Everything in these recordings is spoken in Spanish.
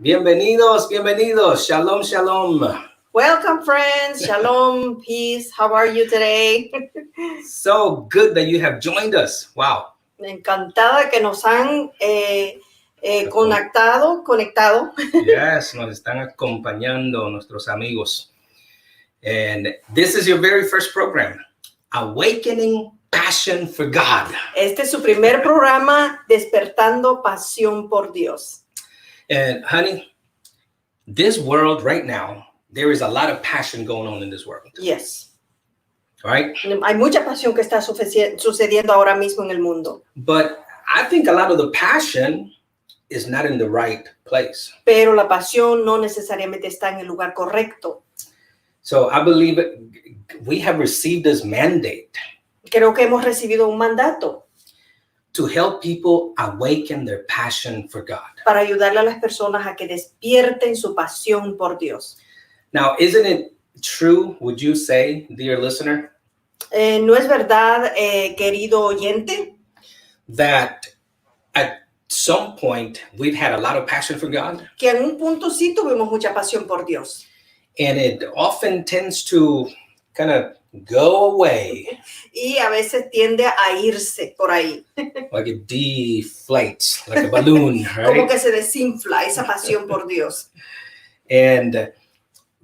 Bienvenidos, bienvenidos. Shalom, shalom. Welcome, friends. Shalom, peace. How are you today? So good that you have joined us. Wow. Encantada que nos han conectado. Yes, nos están acompañando nuestros amigos. And this is your very first program, Awakening Passion for God. Este es su primer programa, Despertando Pasión por Dios. And honey, this world right now, there is a lot of passion going on in this world. Yes. Right? Hay mucha pasión que está sucediendo ahora mismo en el mundo. But I think a lot of the passion is not in the right place. Pero la pasión no necesariamente está en el lugar correcto. So I believe we have received this mandate. Creo que hemos recibido un mandato to help people awaken their passion for God. Para ayudarle a las personas a que despierten su pasión por Dios. Now, isn't it true, would you say, dear listener? ¿No es verdad, querido oyente? That at some point we've had a lot of passion for God. Que en un punto sí tuvimos mucha pasión por Dios. And it often tends to kind of go away. Y a veces tiende a irse por ahí. Like it deflates, like a balloon, right? Como que se desinfla esa pasión por Dios. And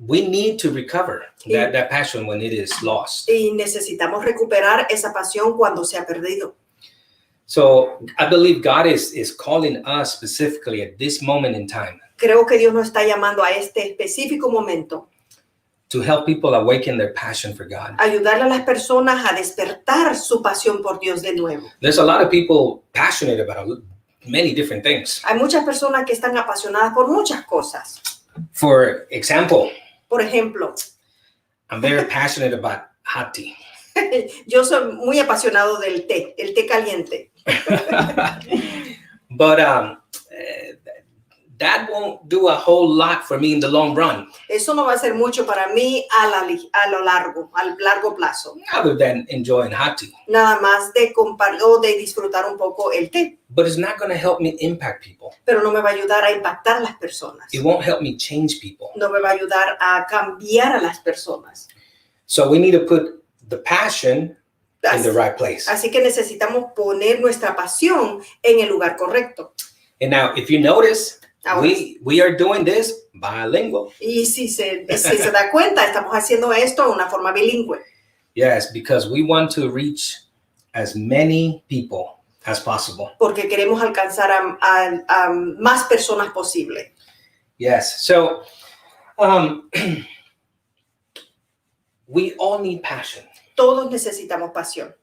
we need to recover that passion when it is lost. Y necesitamos recuperar esa pasión cuando se ha perdido. So I believe God is calling us specifically at this moment in time. Creo que Dios nos está llamando a este específico momento. To help people awaken their passion for God. Ayudarle a las personas a despertar su pasión por Dios de nuevo. There's a lot of people passionate about many different things. Hay muchas personas que están apasionadas por muchas cosas. For example, por ejemplo, I'm very passionate about hot tea. Yo soy muy apasionado del té, el té caliente. But that won't do a whole lot for me in the long run. Eso no va a hacer mucho para mí al largo plazo. Other than enjoying hot tea. Nada más de compartir o de disfrutar un poco el té. But it's not going to help me impact people. Pero no me va a ayudar a impactar a las personas. It won't help me change people. No me va a ayudar a cambiar a las personas. So we need to put the passion in the right place. Así que necesitamos poner nuestra pasión en el lugar correcto. And now, if you notice, we are doing this bilingual. Y si se da cuenta, estamos haciendo esto de una forma bilingüe. Yes, because we want to reach as many people as possible. Porque queremos alcanzar a más personas posible. Yes, so We all need passion. Todos necesitamos pasión.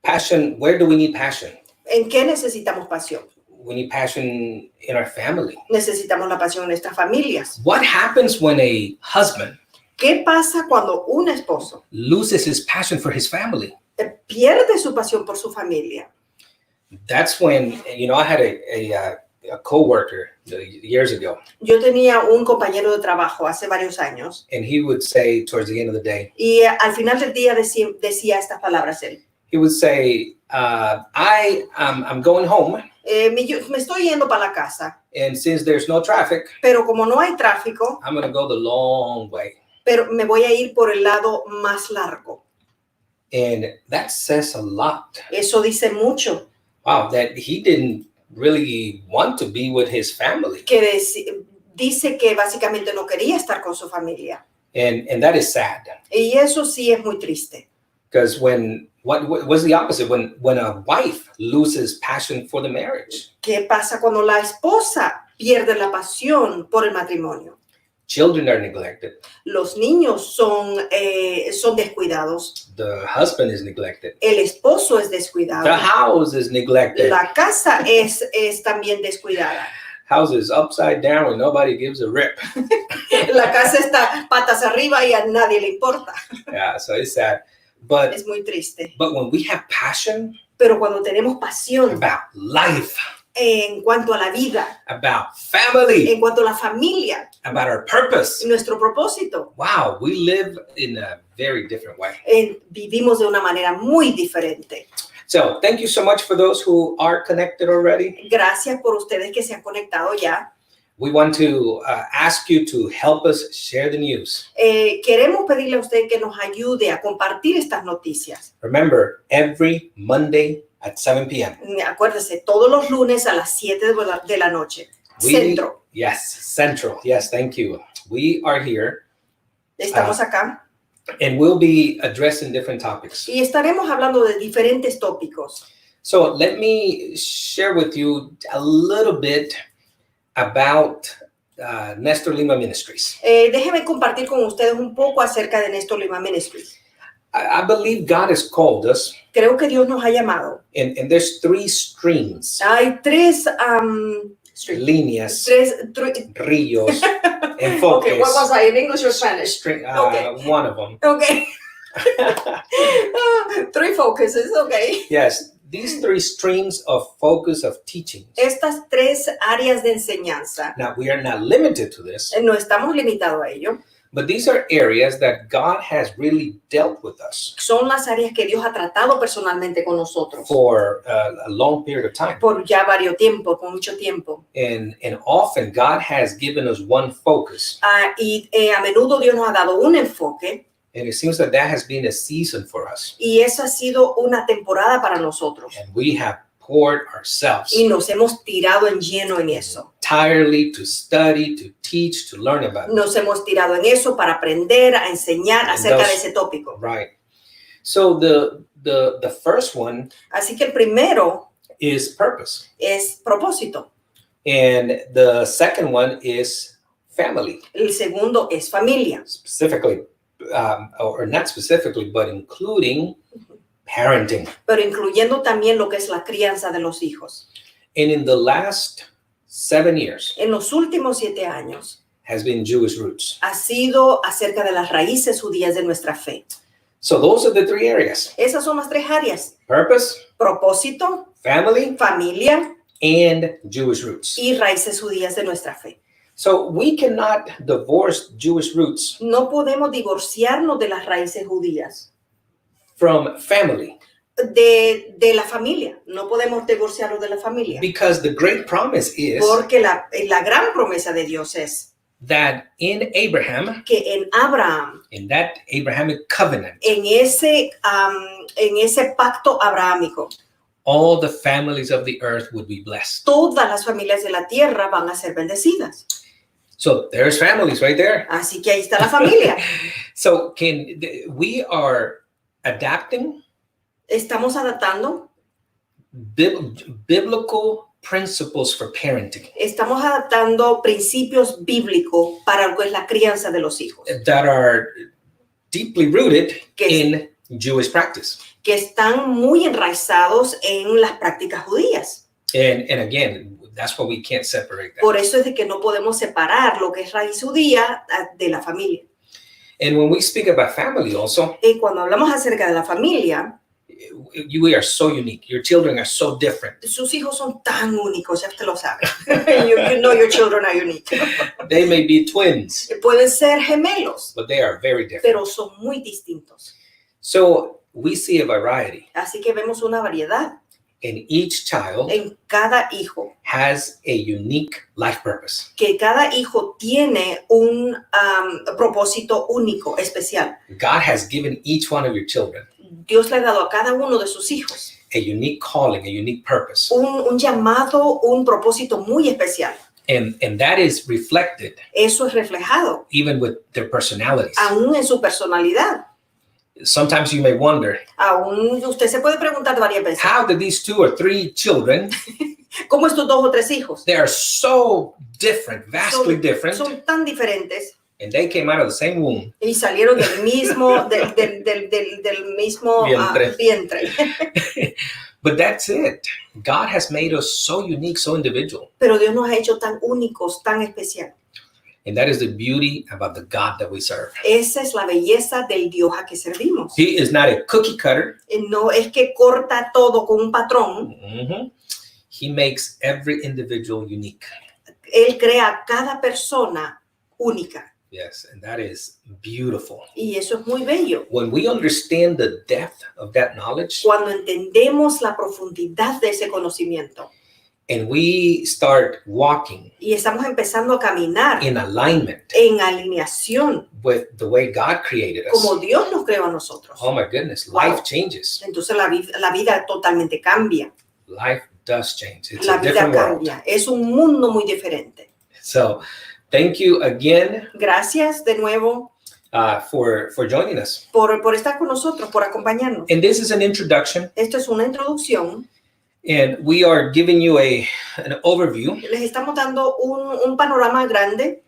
Passion, where do we need passion? ¿En qué necesitamos pasión? We need passion in our family. Necesitamos la pasión en nuestras familias. What happens when a husband ¿Qué pasa cuando un esposo loses his passion for his family? pierde su pasión por su familia? That's when, I had a coworker years ago, Yo tenía un compañero de trabajo hace varios años and he would say towards the end of the day, y al final del día decía estas palabras él. he would say, I'm going home, Me estoy yendo para la casa, and since there's no traffic, pero como no hay tráfico, I'm going to go the long way. pero me voy a ir por el lado más largo. And that says a lot. Eso dice mucho. Wow, that he didn't really want to be with his family. Que dice que básicamente no quería estar con su familia. And that is sad. Y eso sí es muy triste. Because what's the opposite? When a wife loses passion for the marriage, ¿Qué pasa cuando la esposa pierde la pasión por el matrimonio? children are neglected. Los niños son descuidados. The husband is neglected. El esposo es descuidado. The house is neglected. La casa es también descuidada. House is upside down and nobody gives a rip. La casa está patas arriba y a nadie le importa. Yeah, so it's sad. But Es muy triste. when we have passion Pero cuando tenemos pasión about life, en cuanto a la vida, about family, en cuanto a la familia, about our purpose, nuestro propósito, wow, we live in a very different way. vivimos de una manera muy diferente. So thank you so much for those who are connected already. Gracias por ustedes que se han conectado ya. We want to ask you to help us share the news. Queremos pedirle a usted que nos ayude a compartir estas noticias. Remember, every Monday at 7 p.m. Acuérdese, todos los lunes a las 7 de la noche. Centro. Yes, Central. Yes, thank you. We are here. Estamos acá. And we'll be addressing different topics. Y estaremos hablando de diferentes tópicos. So let me share with you a little bit about Nestor Lima Ministries. Déjeme compartir con ustedes un poco acerca de Nestor Lima Ministries. I believe God has called us, Creo que Dios nos ha llamado. and there's three streams, Hay tres líneas, ríos, enfoques. Okay, what was I in English or Spanish? Okay. One of them. Okay. Three focuses, okay. Yes, these three streams of focus of teachings. Estas tres áreas de enseñanza, Now, we are not limited to this, no estamos limitados a ello. but these are areas that God has really dealt with us Son las áreas que Dios ha tratado personalmente con nosotros for a long period of time. por ya varios tiempos, por mucho tiempo. And often God has given us one focus. Y a menudo Dios nos ha dado un enfoque And it seems that has been a season for us. y eso ha sido una temporada para nosotros. And we have poured ourselves Y nos hemos tirado en lleno en eso. entirely to study, to teach, to learn about it. Nos hemos tirado en eso para aprender, a enseñar acerca de ese tópico. Right. So the first one Así que el primero is purpose. es propósito. And the second one is family. El segundo es familia. Specifically, or not specifically, but including parenting. Pero incluyendo también lo que es la crianza de los hijos. And in the last 7 years En los últimos 7 años has been Jewish roots. ha sido acerca de las raíces judías de nuestra fe. So those are the three areas: Esas son las tres áreas: purpose, propósito, family, familia and Jewish roots. y raíces judías de nuestra fe. So we cannot divorce Jewish roots No podemos divorciarnos de las raíces judías, from family, de la familia. No podemos divorciarnos de la familia. because the great promise is Porque la gran promesa de Dios es that in Abraham, que en Abraham, in that Abrahamic covenant, en ese pacto abrahámico, all the families of the earth would be blessed. todas las familias de la tierra van a ser bendecidas. So there's families right there. Así que ahí está la familia. So we are adapting Estamos adaptando biblical principles for parenting Estamos adaptando principios bíblicos para lo que es la crianza de los hijos, that are deeply rooted Que- in Jewish practice. que están muy enraizados en las prácticas judías. And again, that's why we can't separate that. Por eso es de que no podemos separar lo que es raíz judía de la familia. And when we speak about family also, Y cuando hablamos acerca de la familia, we are so unique. Your children are so different. sus hijos son tan únicos, ya usted lo sabe. You know your children are unique. They may be twins, Pueden ser gemelos, but they are very different. pero son muy distintos. So we see a variety, Así que vemos una variedad. and each child En cada hijo, has a unique life purpose. que cada hijo tiene un propósito único, especial. God has given each one of your children Dios le ha dado a cada uno de sus hijos a unique calling, a unique purpose. un llamado, un propósito muy especial. And that is reflected Eso es reflejado even with their personalities. aún en su personalidad. Sometimes you may wonder, Aún usted se puede preguntar varias veces, how did these 2 or 3 children, ¿cómo estos 2 o 3 hijos they are so different, vastly different, son tan diferentes and they came out of the same womb. y salieron del mismo, del mismo vientre? But that's it. God has made us so unique, so individual. Pero Dios nos ha hecho tan únicos, tan especial. And that is the beauty about the God that we serve. Esa es la belleza del Dios a que servimos. He is not a cookie cutter. No es que corta todo con un patrón. He makes every individual unique. Él crea a cada persona única. Yes, and that is beautiful. Y eso es muy bello. When we understand the depth of that knowledge, Cuando entendemos la profundidad de ese conocimiento and we start walking y estamos empezando a caminar in alignment en alineación with the way God created us, como Dios nos creó a nosotros, oh my goodness, Wow. life changes. entonces la vida totalmente cambia. Life does change. It's La a vida different world. cambia. Es un mundo muy diferente. So thank you again Gracias de nuevo for joining us. por estar con nosotros, por acompañarnos. And this is an introduction, Esto es una introducción. and we are giving you an overview Les estamos dando un panorama grande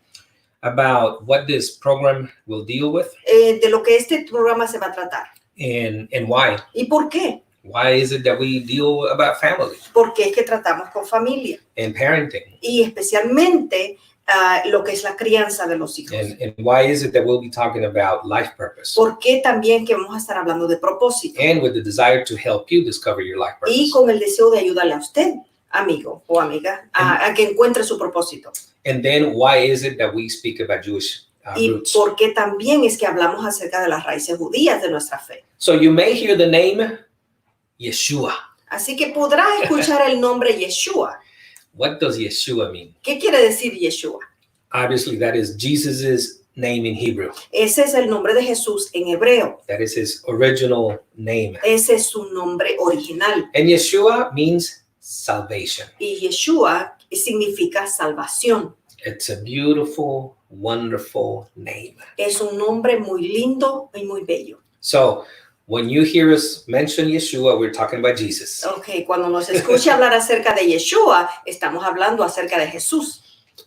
about what this program will deal with de lo que este programa se va a tratar. and why. ¿Y por qué? Why is it that we deal about family Porque es que tratamos con familia and parenting? y especialmente lo que es la crianza de los hijos. And why is it that we'll be talking about life purpose? ¿Por qué también que vamos a estar hablando de propósito? And with the desire to help you discover your life Y purpose. con el deseo de ayudarle a usted, amigo o amiga, a que encuentre su propósito. And then why is it that we speak about Jewish Y roots? por qué también es que hablamos acerca de las raíces judías de nuestra fe. So you may hear the name Yeshua. Así que podrás escuchar el nombre Yeshua. What does Yeshua mean? ¿Qué quiere decir Yeshua? Obviously, that is Jesus's name in Hebrew. Ese es el nombre de Jesús en hebreo. That is his original name. Ese es su nombre original. And Yeshua means salvation. Y Yeshua significa salvación. It's a beautiful, wonderful name. Es un nombre muy lindo y muy bello. So when you hear us mention Yeshua, we're talking about Jesus. Ok, cuando nos escuche hablar acerca de Yeshua, estamos hablando acerca de Jesús.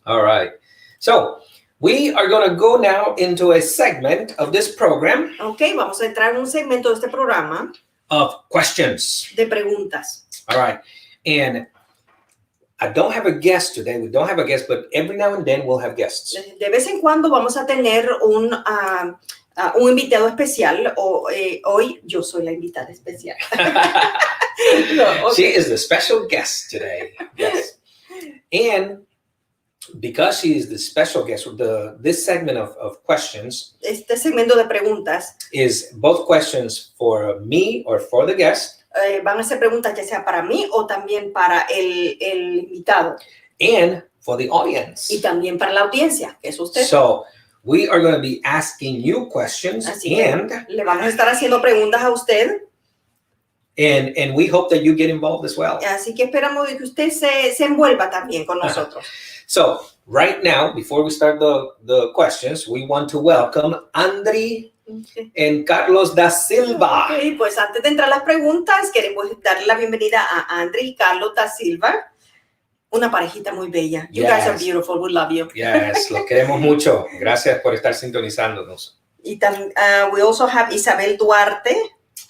All right. So we are going to go now into a segment of this program Ok, vamos a entrar en un segmento de este programa of questions. de preguntas. All right. And I don't have a guest today. We don't have a guest, but every now and then we'll have guests. De vez en cuando vamos a tener un invitado especial. Hoy yo soy la invitada especial. No, okay. She is the special guest today. Yes. And because she is the special guest, this segment of questions Este segmento de preguntas is both questions for me or for the guest, van a ser preguntas ya sea para mí o también para el invitado and for the audience. y también para la audiencia, que es usted. So we are going to be asking you questions, Así que and le vamos a estar haciendo preguntas a usted. And we hope that you get involved as well. Así que esperamos que usted se envuelva también con nosotros. So right now, before we start the questions, we want to welcome Andri and Carlos da Silva. Ok, pues antes de entrar a las preguntas, queremos darle la bienvenida a Andri y Carlos da Silva. Una parejita muy bella. You guys are beautiful. We love you. Yes, los queremos mucho. Gracias por estar sintonizándonos. Y we also have Isabel Duarte.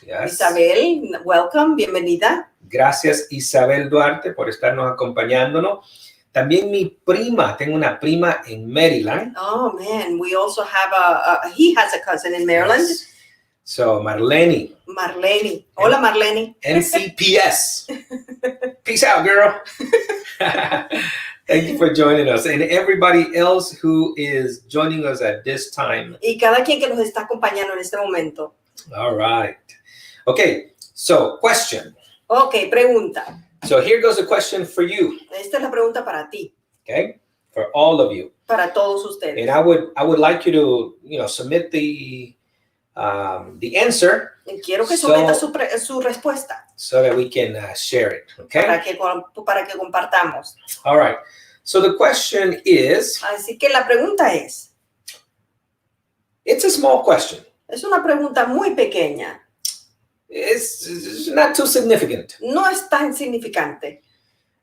Yes. Isabel, welcome, bienvenida. Gracias, Isabel Duarte, por estarnos acompañándonos. También mi prima, tengo una prima en Maryland. Oh, man, we also have he has a cousin in Maryland. Yes. So, Marlene. Hola, Marlene. NCPS. Peace out, girl. Thank you for joining us. And everybody else who is joining us at this time. Y cada quien que nos está acompañando en este momento. All right. Okay, so question. Okay, pregunta. So here goes a question for you. Esta es la pregunta para ti. Okay, for all of you. Para todos ustedes. And I would like you to, submit the answer. Y quiero que someta su respuesta. So that we can share it. Okay. Para que compartamos. All right. So the question is. Así que la pregunta es. It's a small question. Es una pregunta muy pequeña. It's not too significant. No es tan significante.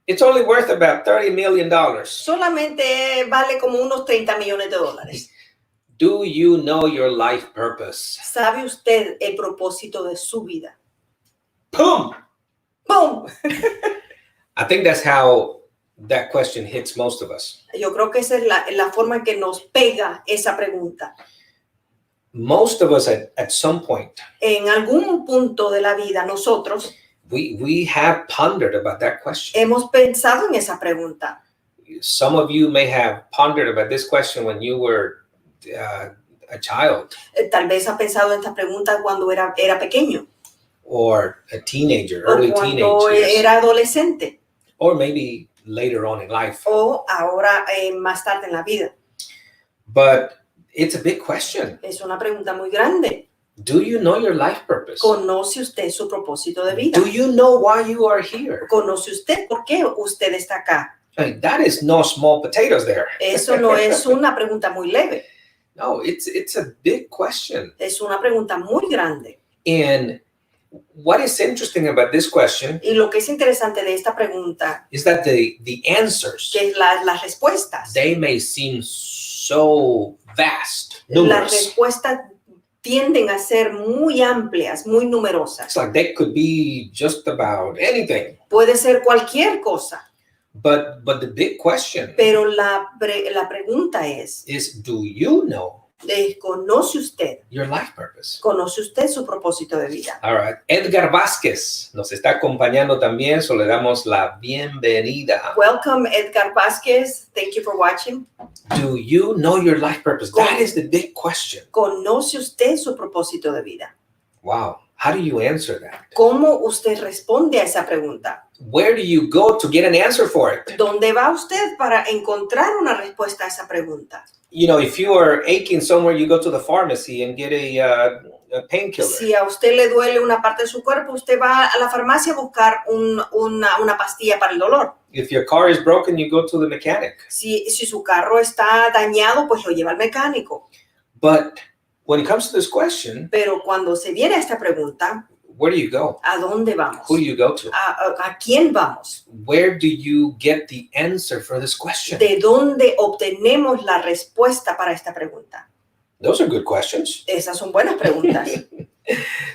It's only worth about $30 million. Solamente vale como unos $30 millones. Do you know your life purpose? ¿Sabe usted el propósito de su vida? Boom! Boom! I think that's how that question hits most of us. Yo creo que esa es la forma en que nos pega esa pregunta. Most of us at some point. En algún punto de la vida nosotros. We have pondered about that question. Hemos pensado en esa pregunta. Some of you may have pondered about this question when you were a child. Tal vez ha pensado en esta pregunta cuando era pequeño. Or a teenager, early teenage years. Era adolescente. Or maybe later on in life. O ahora más tarde en la vida. But it's a big question. Es una pregunta muy grande. Do you know your life purpose? ¿Conoce usted su propósito de vida? Do you know why you are here? ¿Conoce usted por qué usted está acá? That is no small potatoes there. Eso no es una pregunta muy leve. No, it's a big question. Es una pregunta muy grande. And what is interesting about this question? Y lo que es interesante de esta pregunta is that the answers, que las respuestas, they may seem so vast, numerous. Las respuestas tienden a ser muy amplias, muy numerosas. It's like they could be just about anything. Puede ser cualquier cosa. But the big question, pero la pregunta es, do you know ¿conoce usted your life purpose? ¿Conoce usted su propósito de vida? All right. Edgar Vázquez nos está acompañando también, so le damos la bienvenida. Welcome, Edgar Vázquez. Thank you for watching. Do you know your life purpose? That is the big question. ¿Conoce usted su propósito de vida? Wow. How do you answer that? ¿Cómo usted responde a esa pregunta? Where do you go to get an answer for it? ¿Dónde va usted para encontrar una respuesta a esa pregunta? You know, if you are aching somewhere, you go to the pharmacy and get a painkiller. Si a usted le duele una parte de su cuerpo, usted va a la farmacia a buscar una pastilla para el dolor. If your car is broken, you go to the mechanic. Si su carro está dañado, pues lo lleva al mecánico. But when it comes to this question, pero cuando se viene a esta pregunta, where do you go? ¿A dónde vamos? Who do you go to? ¿A quién vamos? Where do you get the answer for this question? ¿De dónde obtenemos la respuesta para esta pregunta? Those are good questions. Esas son buenas preguntas.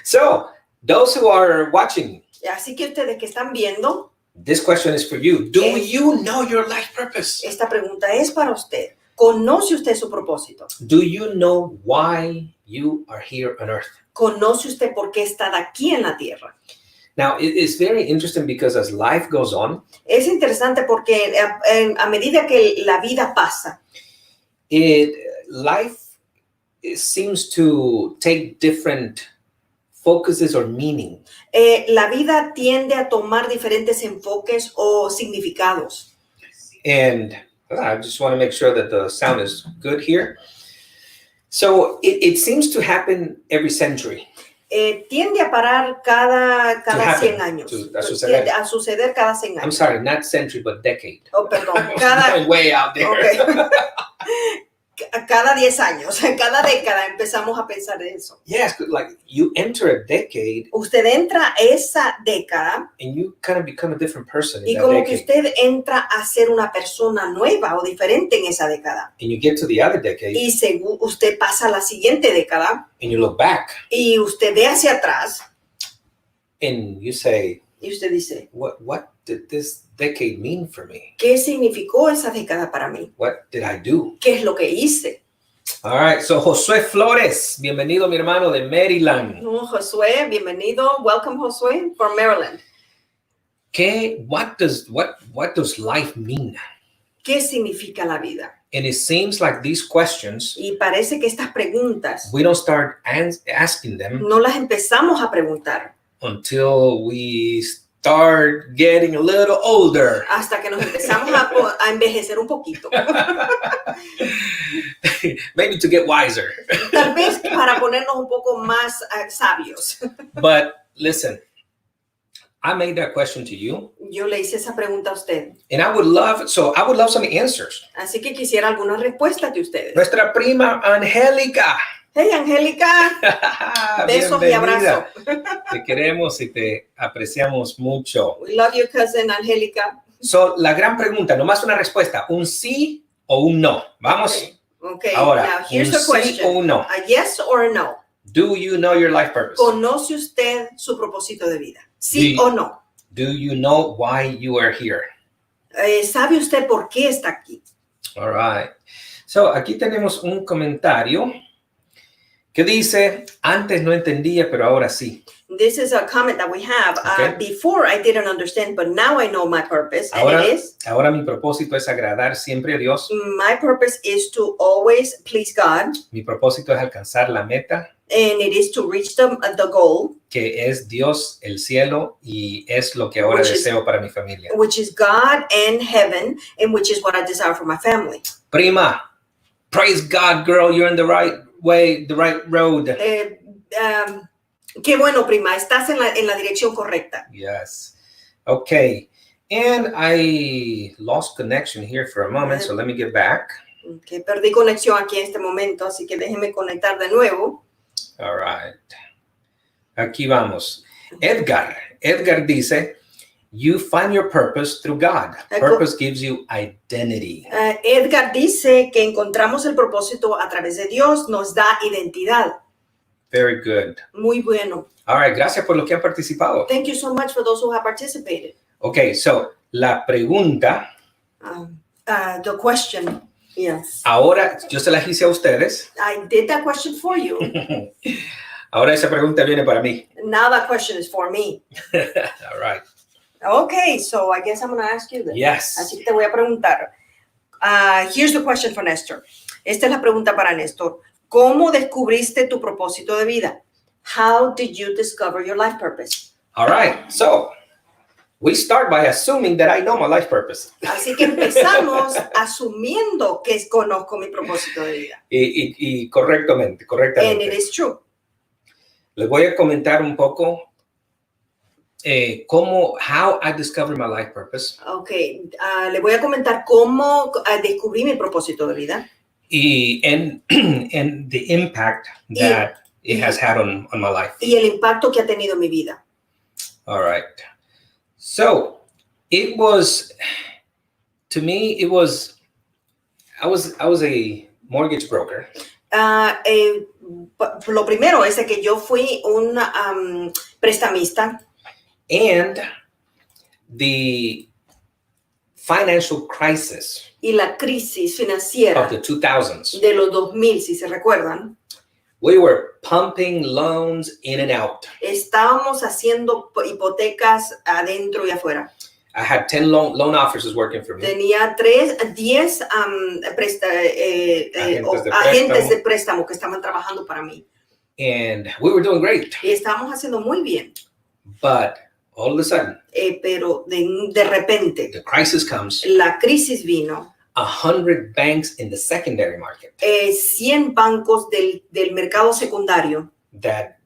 So, those who are watching, así que ustedes que están viendo, this question is for you. Do you know your life purpose? Esta pregunta es para usted. ¿Conoce usted su propósito? Do you know why you are here on earth? ¿Conoce usted por qué está aquí en la tierra? Now, it's very interesting because as life goes on, es interesante porque a medida que la vida pasa, life seems to take different focuses or meaning. La vida tiende a tomar diferentes enfoques o significados. And I just want to make sure that the sound is good here. So it seems to happen every century. Tiende a parar cada 100 años. A suceder cada 100 años. I'm sorry, not century, but decade. Oh, perdón. Cada... way out there. Okay. cada 10 años, cada década empezamos a pensar en eso. Yes, like you enter a decade Usted entra a esa década and you kind of become a different person in y that como que decade. usted entra a ser una persona nueva o diferente en esa década. And you get to the other decade Y según usted pasa a la siguiente década and you look back y usted ve hacia atrás and you say, y usted dice, what did this decade mean for me? ¿qué significó esa década para mí? What did I do? ¿Qué es lo que hice? All right, so Josué Flores, bienvenido mi hermano de Maryland. Josué, bienvenido. Welcome, Josué, from Maryland. What does life mean? ¿Qué significa la vida? And it seems like these questions, Y parece que estas preguntas we don't start asking them no las empezamos a preguntar until we start getting a little older. hasta que nos empezamos a envejecer un poquito. Maybe to get wiser. Tal vez para ponernos un poco más sabios. But listen, I made that question to you, Yo le hice esa pregunta a usted. and I would love some answers. Así que quisiera algunas respuestas de ustedes. Nuestra prima Angélica. Hey, Angélica. Besos y abrazos. Te queremos y te apreciamos mucho. We love you, cousin Angélica. So, la gran pregunta, nomás una respuesta, un sí o un no. Vamos. Okay. Ahora, Now, here's un the sí question. o un no. A yes or a no? Do you know your life purpose? ¿Conoce usted su propósito de vida? ¿Sí o no? Do you know why you are here? ¿Sabe usted por qué está aquí? All right. So, aquí tenemos un comentario que dice, antes no entendía, pero ahora sí. This is a comment that we have. Okay. Before I didn't understand, but now I know my purpose. And it is, Ahora mi propósito es agradar siempre a Dios. my purpose is to always please God. Mi propósito es alcanzar la meta, And it is to reach the goal, que es Dios, el cielo, y es lo que ahora Which is- deseo para mi familia. which is God and heaven, and which is what I desire for my family. Prima, praise God, girl, you're in the right way, the right road. Qué bueno, prima, estás en la dirección correcta. Yes. Okay. And I lost connection here for a moment, so let me get back. Que perdí conexión aquí en este momento, así que déjeme conectar de nuevo. All right. Aquí vamos. Edgar dice, you find your purpose through God. Purpose gives you identity. Edgar dice que encontramos el propósito a través de Dios, nos da identidad. Very good. Muy bueno. All right, gracias por los que han participado. Thank you so much for those who have participated. Okay, so la pregunta, The question, yes. ahora yo se las hice a ustedes. I did that question for you. Ahora esa pregunta viene para mí. Now that question is for me. All right. Okay, so I guess I'm going to ask you this. Yes. Así que te voy a preguntar. Here's the question for Nestor. Esta es la pregunta para Nestor. ¿Cómo descubriste tu propósito de vida? How did you discover your life purpose? All right. So we start by assuming that I know my life purpose. Así que empezamos asumiendo que conozco mi propósito de vida. Y correctamente. And it is true. Les voy a comentar un poco how I discovered my life purpose. Okay, le voy a comentar cómo descubrí mi propósito de vida. And the impact that it has had on my life. Y el impacto que ha tenido en mi vida. All right. So it was, to me, I was a mortgage broker. Lo primero es que yo fui un prestamista. And the financial crisis Y la crisis financiera of the 2000s, de los 2000, si se recuerdan, we were pumping loans in and out. estábamos haciendo hipotecas adentro y afuera. I had 10 loan officers working for me. Tenía 10 agentes de préstamo que estaban trabajando para mí. And we were doing great. Y estábamos haciendo muy bien. But all of a sudden, Pero de repente, the crisis comes. la crisis vino. 100 banks in the secondary market 100 bancos del mercado secundario. that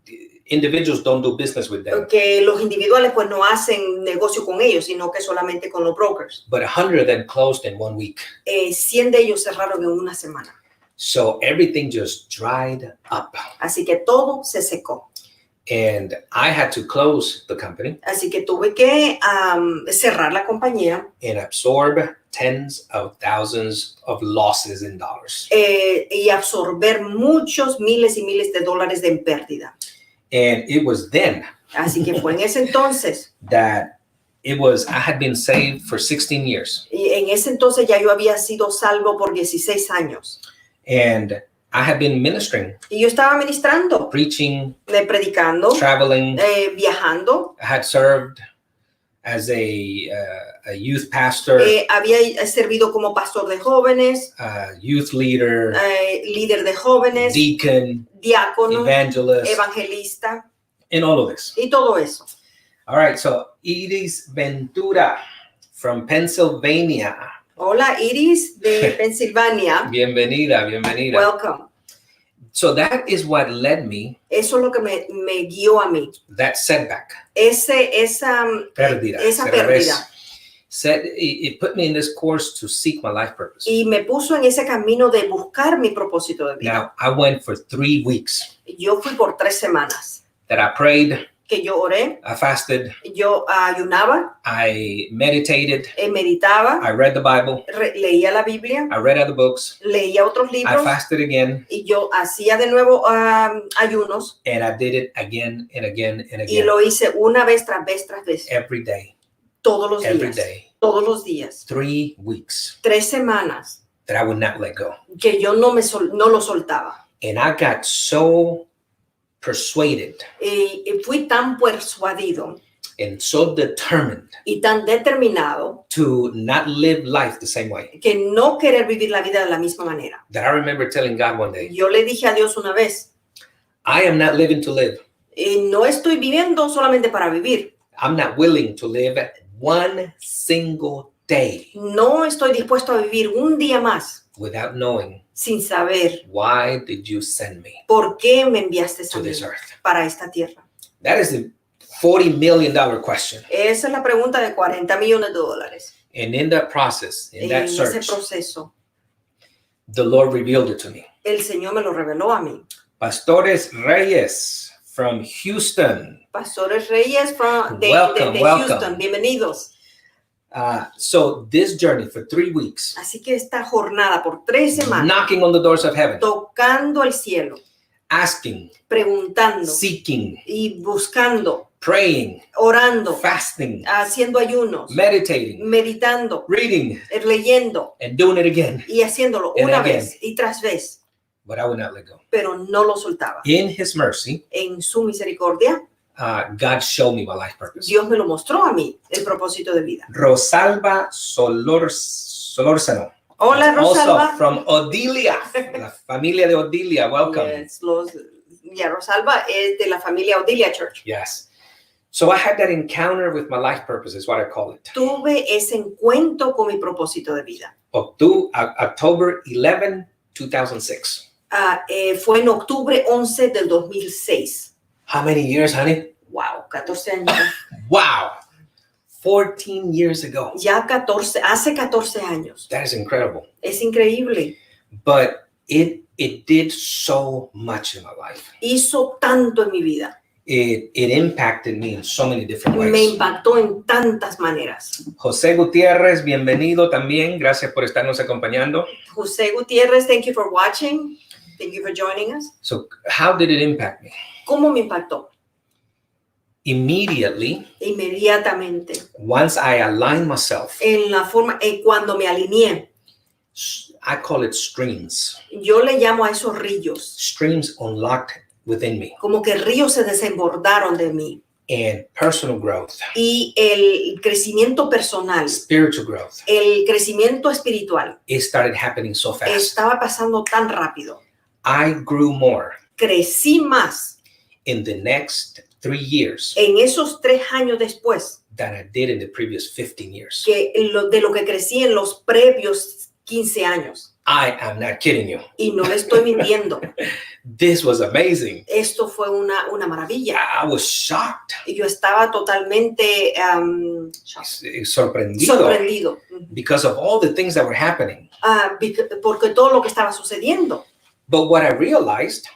individuals don't do business with them. Que los individuales pues no hacen negocio con ellos, sino que solamente con los brokers. But 100 of them closed in 1 week. 100 de ellos cerraron en una semana. So everything just dried up. Así que todo se secó. And I had to close the company Así que tuve que cerrar la compañía and absorb tens of thousands of losses in dollars. y absorber muchos miles y miles de dólares de pérdida. And it was then Así que fue en ese entonces. that I had been saved for 16 years. Y en ese entonces ya yo había sido salvo por 16 años. And I had been ministering, Y yo estaba ministrando, preaching, predicando, traveling. viajando. I had served as a youth pastor, Había servido como pastor de jóvenes, youth leader, líder de jóvenes, deacon, diácono, evangelist, evangelista and all of this. y todo eso. All right, so Iris Ventura from Pennsylvania. Hola, Iris de Pensilvania. Bienvenida, bienvenida. Welcome. So that is what led me, Eso es lo que me guió a mí. that setback, Esa pérdida, pérdida. It put me in this course to seek my life purpose. Y me puso en ese camino de buscar mi propósito de vida. Now, I went for 3 weeks Yo fui por 3 semanas that I prayed, que yo oré, I fasted, yo ayunaba, I meditated, meditaba, I read the Bible, leía la Biblia, I read other books, leía otros I libros fasted again, y yo hacía de nuevo ayunos and I did it again and again and y again. lo hice una vez tras vez tras vez, Every day, todos los every días, day. todos los días. 3 weeks 3 semanas that I would not let go. que yo no lo soltaba. And I got so persuaded Y fui tan persuadido and so determined y tan determinado to not live life the same way que no querer vivir la vida de la misma manera. that I remember telling God one day, Yo le dije a Dios una vez, I am not living to live. no estoy viviendo solamente para vivir. I'm not willing to live one single day No estoy dispuesto a vivir un día más without knowing sin saber why did you send me por qué me enviaste a to mí this earth. para esta tierra. That is the $40 million question. Esa es la pregunta de $40 millones. And in that process, in that En ese search, proceso, the Lord revealed it to me. el Señor me lo reveló a mí. Pastores Reyes from Houston. Pastores Reyes de Welcome. Houston, bienvenidos. So this journey for 3 weeks, Así que esta jornada por 3 semanas, knocking on the doors of heaven, tocando el cielo, asking, preguntando seeking, y buscando, praying, orando, fasting, haciendo ayunos, meditating, meditando, reading, leyendo and doing it again. y haciéndolo And una again. vez y tras vez, But I would not let go. pero no lo soltaba. In His mercy, En su misericordia, God showed me my life purpose. Dios me lo mostró a mí, el propósito de vida. Rosalba Solórzano. Hola, Rosalba. Also from Odilia, la familia de Odilia. Welcome. Yes, Rosalba es de la familia Odilia Church. Yes. So I had that encounter with my life purpose, is what I call it. Tuve ese encuentro con mi propósito de vida. October 11, 2006. Fue en octubre 11 del 2006. How many years, honey? Wow, 14 años. Wow. 14 years ago. Ya hace 14 años. That is incredible. Es increíble. But it did so much in my life. Hizo tanto en mi vida. It impacted me in so many different ways. Me impactó en tantas maneras. José Gutiérrez, bienvenido también. Gracias por estarnos acompañando. José Gutiérrez, thank you for watching. Thank you for joining us. So, how did it impact me? ¿Cómo me impactó? Inmediatamente. Once I aligned myself, En la forma, cuando me alineé, I call it streams. yo le llamo a esos ríos. Streams unlocked within me. Como que ríos se desembordaron de mí. And personal growth, Y el crecimiento personal, spiritual growth, el crecimiento espiritual, it started happening so fast. estaba pasando tan rápido. I grew more Crecí más in the next 3 years en esos 3 años después than I did in the previous 15 years. que de lo que crecí en los previos 15 años. I am not kidding you. Y no le estoy mintiendo. This was amazing. Esto fue una maravilla. I was shocked. Y yo estaba totalmente Sorprendido. sorprendido. Because of all the things that were happening. Porque todo lo que estaba sucediendo. But what I realized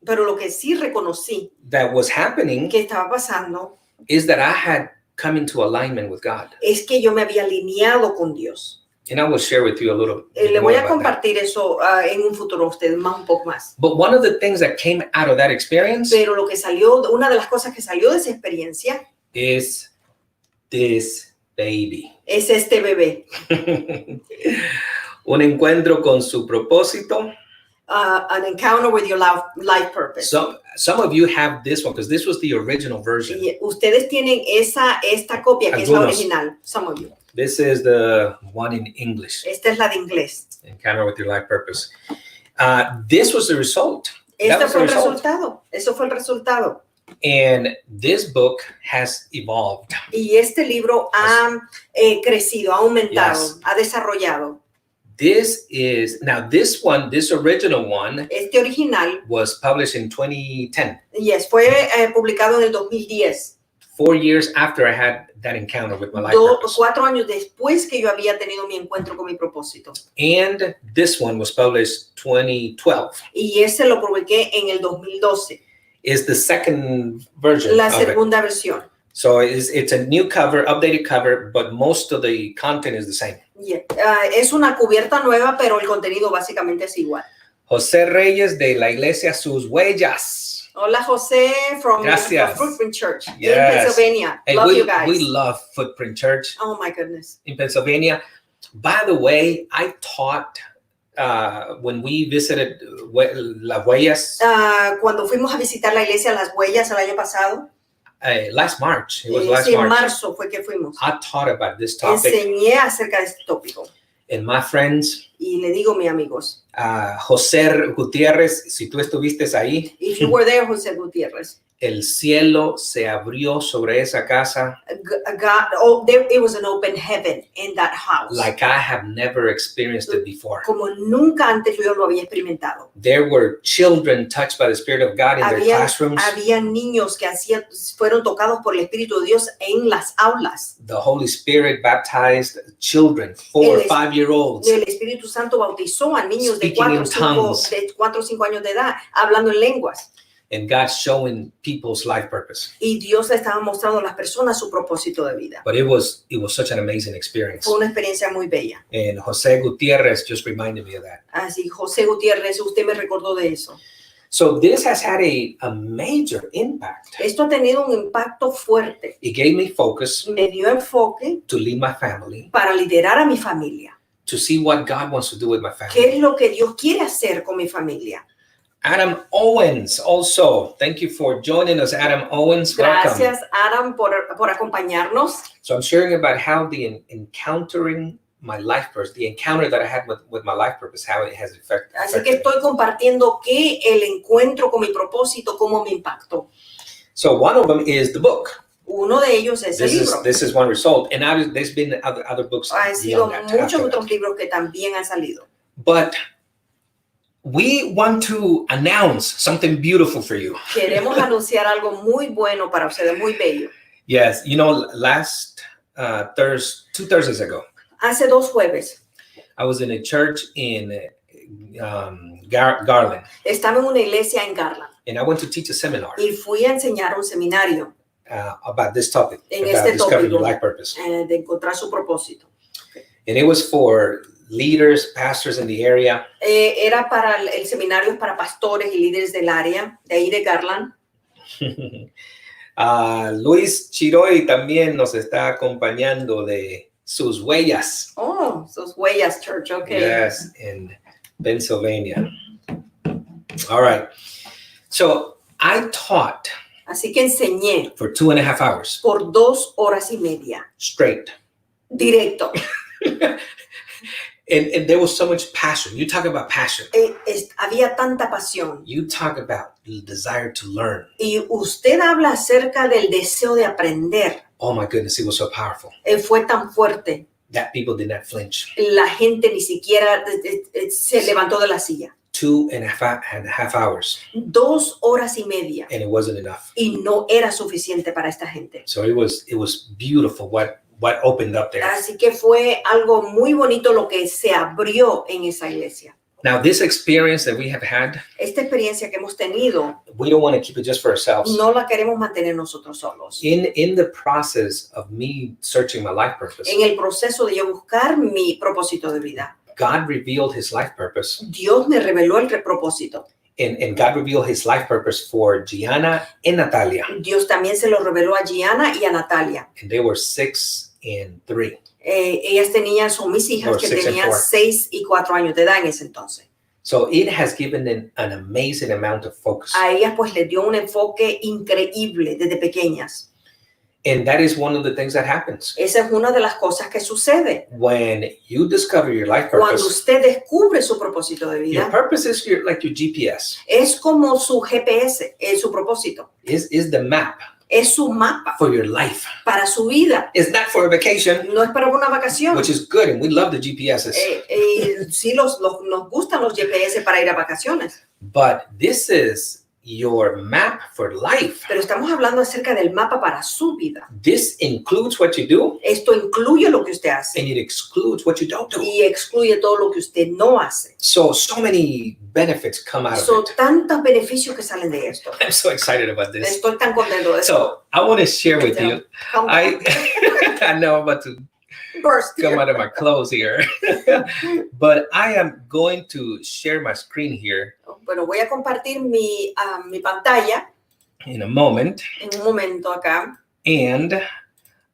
Pero lo que sí reconocí that was happening que estaba pasando is that I had come into alignment with God. es que yo me había alineado con Dios. And I will share with you a little bit Le more voy a about that. compartir eso en un futuro a ustedes, más un poco más. But one of the things that came out of that experience Pero lo que salió, una de las cosas que salió de esa experiencia is this baby. es este bebé. Un encuentro con su propósito. An encounter with your life purpose. Some of you have this one because this was the original version. Y ustedes tienen esta copia que es la original. Some of you. This is the one in English. Esta es la de inglés. Encounter with your life purpose. This was the result. Este fue el resultado. Eso fue el resultado. And this book has evolved. Y este libro ha crecido, ha aumentado, Yes. ha desarrollado. This original one Este original, was published in 2010. yes, fue publicado en el 2010. 4 years after I had that encounter with my life purpose. 4 años después que yo había tenido mi encuentro con mi propósito. And this one was published 2012. Y ese lo publiqué en el 2012. Is the second version La of it. segunda versión. So it's a new cover, updated cover, but most of the content is the same. Yeah. Es una cubierta nueva, pero el contenido básicamente es igual. José Reyes de la Iglesia Sus Huellas. Hola, José from Gracias. Footprint Church in Yes. Pennsylvania. Hey, Love you guys. we love Footprint Church Oh my goodness. in Pennsylvania. By the way, I taught when we visited Las Huellas Cuando fuimos a visitar la iglesia Las Huellas el año pasado, last March. It was last sí, en March. marzo fue que fuimos. I taught about this topic. Enseñé acerca de este tópico. And my friends, Y le digo, mis amigos, José Gutiérrez, si tú estuviste ahí, if you were there, José Gutiérrez, el cielo se abrió sobre esa casa it was an open heaven in that house. like I have never experienced it before. Como nunca antes yo lo había experimentado. There were children touched by the Spirit of God in their classrooms. Había niños que fueron tocados por el Espíritu de Dios en las aulas. The Holy Spirit baptized children, 4 or 5 year olds. El Espíritu Santo bautizó a niños de Speaking 4 o 5 años de edad, hablando en lenguas. And God showing people's life purpose. Y Dios le estaba mostrando a las personas su propósito de vida. But it was such an amazing experience. Fue una experiencia muy bella. And José Gutiérrez just reminded me of that. Así, José Gutiérrez, usted me recordó de eso. So this has had a major impact. Esto ha tenido un impacto fuerte. It gave me focus Me dio enfoque to lead my family, para liderar a mi familia. to see what God wants to do with my ¿Qué family. es lo que Dios quiere hacer con mi familia? Adam Owens also. Thank you for joining us, Adam Owens. Welcome. Gracias, Adam, por acompañarnos. So I'm sharing about how the encountering my life purpose, the encounter that I had with my life purpose, how it has affected Así que me. estoy compartiendo que el encuentro con mi propósito, cómo me impactó. So one of them is the book. Uno de ellos es el libro. This is one result. And there's been other books Han sido beyond that, muchos after that. otros libros que también han salido. But we want to announce something beautiful for you. Queremos anunciar algo muy bueno para ustedes, muy bello. Yes, you know, last 2 Thursdays ago, Hace 2 jueves, I was in a church in Garland, estaba en una iglesia en Garland and I went to teach a seminar y fui a enseñar un seminario about this topic, En about este discovering tópico. your life purpose. De encontrar su propósito. And it was for leaders, pastors in the area. Era para el seminario es para pastores y líderes del área, de ahí de Garland. Luis Chiroy también nos está acompañando de Sus Huellas. Oh, Sus Huellas Church, okay. Yes, in Pennsylvania. All right. So I taught Así que enseñé for 2.5 hours por 2 horas y media, straight. directo. And there was so much passion. You talk about passion. Había tanta pasión. You talk about the desire to learn. Y usted habla acerca del deseo de aprender. Oh my goodness, it was so powerful. Fue tan fuerte. That people did not flinch. La gente ni siquiera se levantó de la silla. 2.5 hours. 2 horas y media. And it wasn't enough. Y no era suficiente para esta gente. So it was beautiful what opened up there. Así que fue algo muy bonito lo que se abrió en esa iglesia. Now, this experience that we have had, Esta experiencia que hemos tenido, we don't want to keep it just for ourselves. no la queremos mantener nosotros solos. In the process of me searching my life purpose, En el proceso de yo buscar mi propósito de vida, God revealed his life purpose. Dios me reveló el propósito. And God revealed his life purpose for Gianna and Natalia. Dios también se lo reveló a Gianna y a Natalia. And they were 6 and 3. Ellas tenían, son mis hijas que 6 and tenían 4. 6 y 4 años de edad en ese entonces. So it has given them an amazing amount of focus. A ellas pues les dio un enfoque increíble desde pequeñas. And that is one of the things that happens. Esa es una de las cosas que sucede. When you discover your life Cuando purpose, usted descubre su propósito de your vida, purpose is like your GPS, es como su GPS, es su propósito. is the map Es su mapa for your life. para su vida. It's not for a vacation, No es para una vacación. which is good, and we love the GPSs. Sí, nos gustan los GPS para ir a vacaciones. But this is your map for life. Pero estamos hablando acerca del mapa para su vida. This includes what you do, Esto incluye lo que usted hace and it excludes what you don't do. y excluye todo lo que usted no hace. So many benefits come out Son of it. tantos beneficios que salen de esto. I'm so excited about this. Estoy tan contento de esto. So I want to share with you. I know I'm about to Burst come here. out of my clothes here, but I am going to share my screen here Bueno, voy a compartir mi pantalla in a moment, en un momento acá and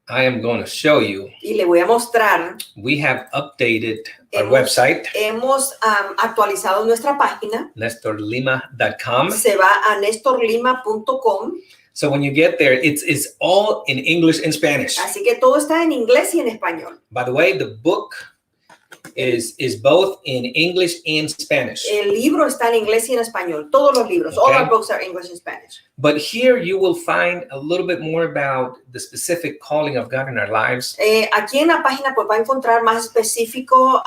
I am going to show you. y le voy a mostrar. We have updated our Hemos- website, Hemos actualizado nuestra página. nestorlima.com. Se va a nestorlima.com. So when you get there, it's all in English and Spanish. Así que todo está en inglés y en español. By the way, the book is both in English and Spanish. El libro está en inglés y en español. Todos los libros. All Okay. our books are English and Spanish. But here you will find a little bit more about the specific calling of God in our lives. Aquí en la página pues va a encontrar más específico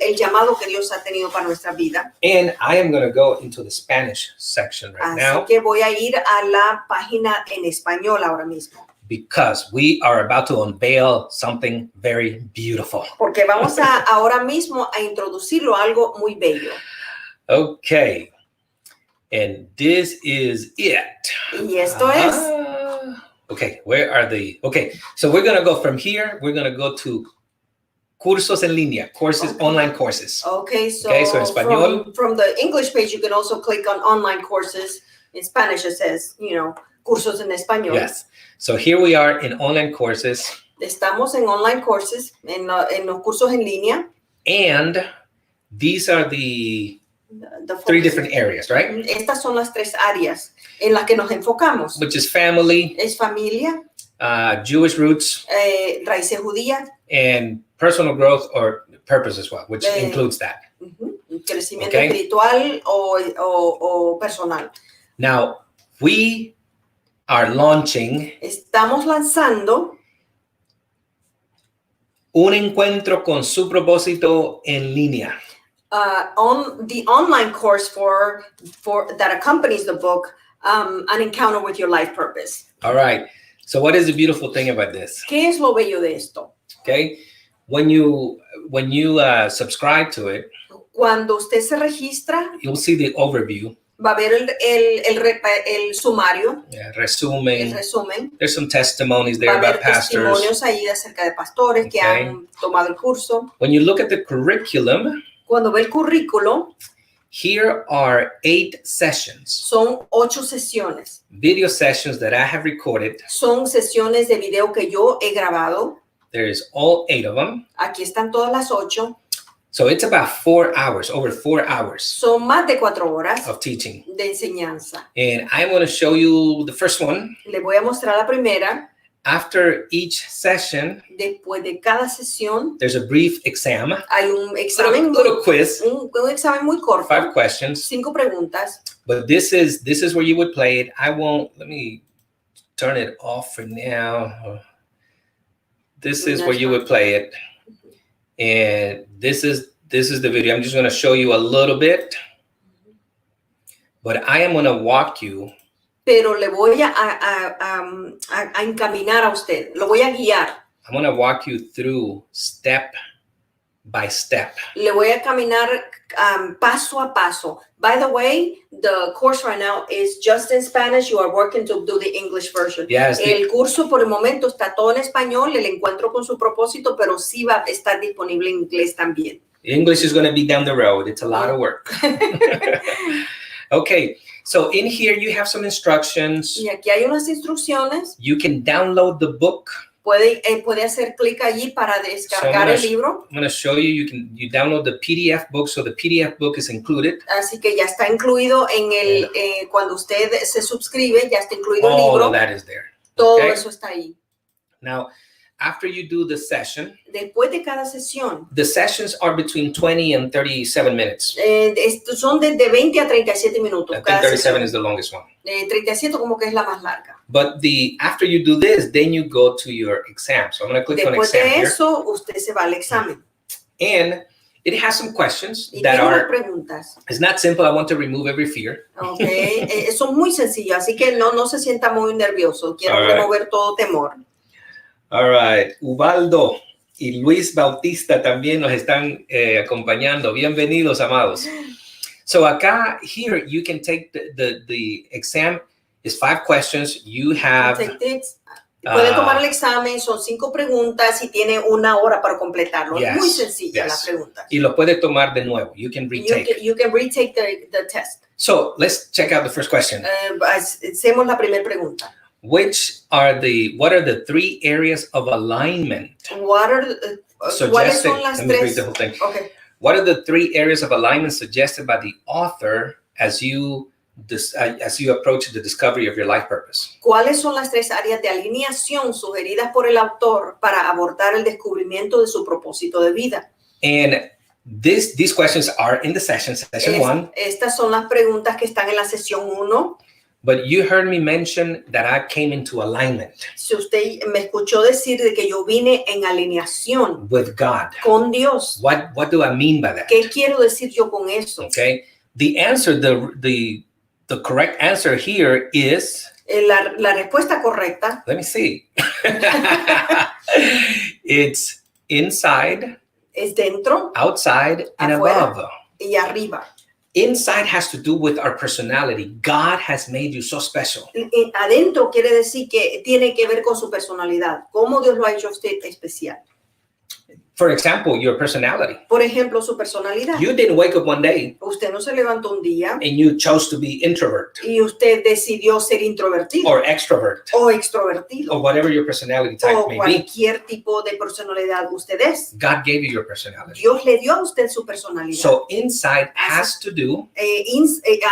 el llamado que Dios ha tenido para nuestra vida. And I am going to go into the Spanish section right Así now que voy a ir a la página en español ahora mismo. because we are about to unveil something very beautiful. Porque vamos a ahora mismo a introducirlo a algo muy bello. Okay. And this is it. Y esto es, Okay, where are the... Okay, so we're going to go from here. We're going to go to cursos en línea, courses, Okay. online courses. okay, so en español. from the English page, you can also click on online courses. In Spanish, it says, cursos en español. Yes. So here we are in online courses. Estamos en online courses, en los cursos en línea. And these are the The 3 focus. different areas, right? Estas son las 3 áreas en las que nos enfocamos. Which is family, Es familia, Jewish roots, raíces judías, and personal growth or purpose as well, which includes that. crecimiento Okay. espiritual o personal. Now, we are launching Estamos lanzando un encuentro con su propósito en línea. on the online course for that accompanies the book, An Encounter with Your Life Purpose. All right. So what is the beautiful thing about this? ¿Qué es lo bello de esto? Okay. When you subscribe to it, Cuando usted se registra, you'll see the overview, va a ver el sumario, el resumen. resumen. There's some testimonies Va there a haber about pastors. testimonios ahí acerca de pastores que Okay. han tomado el curso. When you look at the curriculum, Cuando ve el currículo, here are 8 sessions, son 8 sesiones. video sessions that I have recorded. Son sesiones de video que yo he grabado. There's all 8 of them. Aquí están todas las 8. So it's about 4 hours, over 4 hours Son más de 4 horas of teaching. de enseñanza. And I'm going to show you the first one. Le voy a mostrar la primera. After each session, Después de cada sesión there's a brief exam, hay un examen, little quiz, un examen muy corto. 5 questions. 5 preguntas. But this is where you would play it. Let me turn it off for now. This is where you would play it. And this is the video. I'm just going to show you a little bit. But I am going to walk you. Pero le voy a encaminar a usted. Lo voy a guiar. I'm going to walk you through step by step. Le voy a caminar paso a paso. By the way, the course right now is just in Spanish. You are working to do the English version. Yes, El curso por el momento está todo en español, el encuentro con su propósito, pero sí va a estar disponible en inglés también. English is going to be down the road. It's a lot of work. Okay, so in here you have some instructions. Y aquí hay unas instrucciones. You can download the book. Puede hacer clic allí para descargar el libro. I'm going to show you. You download the PDF book, so the PDF book is included. Así que ya está incluido en el cuando usted se suscribe, ya está incluido el All libro. of that is there. Todo Okay? eso está ahí. Now, after you do the session, Después de cada sesión, the sessions are between 20 and 37 minutes. son de 20 a 37 minutos. I think Cada 37 sesión. is the longest one. 37 como que es la más larga. But after you do this, then you go to your exam. So I'm going to click on Después exam de here. eso, usted se va al examen. And it has some questions Y that tiene unas are, preguntas. it's not simple. I want to remove every fear. Okay. Son muy sencillos, así que no se sienta muy nervioso. Quiero All right. remover todo temor. All right. Ubaldo y Luis Bautista también nos están acompañando. Bienvenidos, amados. So acá, here, you can take the exam. It's 5 questions. You have... Puede tomar el examen, son 5 preguntas y tiene 1 hora para completarlo. Yes, Es muy sencilla yes. las preguntas. Y lo puede tomar de nuevo. You can retake. You can retake the test. So let's check out the first question. Hacemos la primera pregunta. What are the 3 areas of alignment ¿Cuáles suggested? son las Let me read 3? the whole thing. Okay. What are the 3 areas of alignment suggested by the author as you approach the discovery of your life purpose? ¿Cuáles son las 3 áreas de alineación sugeridas por el autor para abordar el descubrimiento de su propósito de vida? And these questions are in the session 1. Estas son las preguntas que están en la sesión 1. But you heard me mention that I came into alignment Si usted me escuchó decir de que yo vine en alineación with God. con Dios, What do I mean by that? ¿qué quiero decir yo con eso? Okay. The answer, the correct answer here is, La respuesta correcta let me see. It's inside, es dentro, outside, and afuera, above. y arriba. Inside has to do with our personality. God has made you so special. Adentro quiere decir que tiene que ver con su personalidad. ¿Cómo Dios lo ha hecho a usted especial? For example, your personality. Por ejemplo, su personalidad. You didn't wake up one day Usted no se levantó un día and you chose to be introvert y usted decidió ser introvertido or extrovert o extrovertido or whatever your personality type o may be. cualquier tipo de personalidad usted es. God gave you your personality. Dios le dio a usted su personalidad. So inside has to do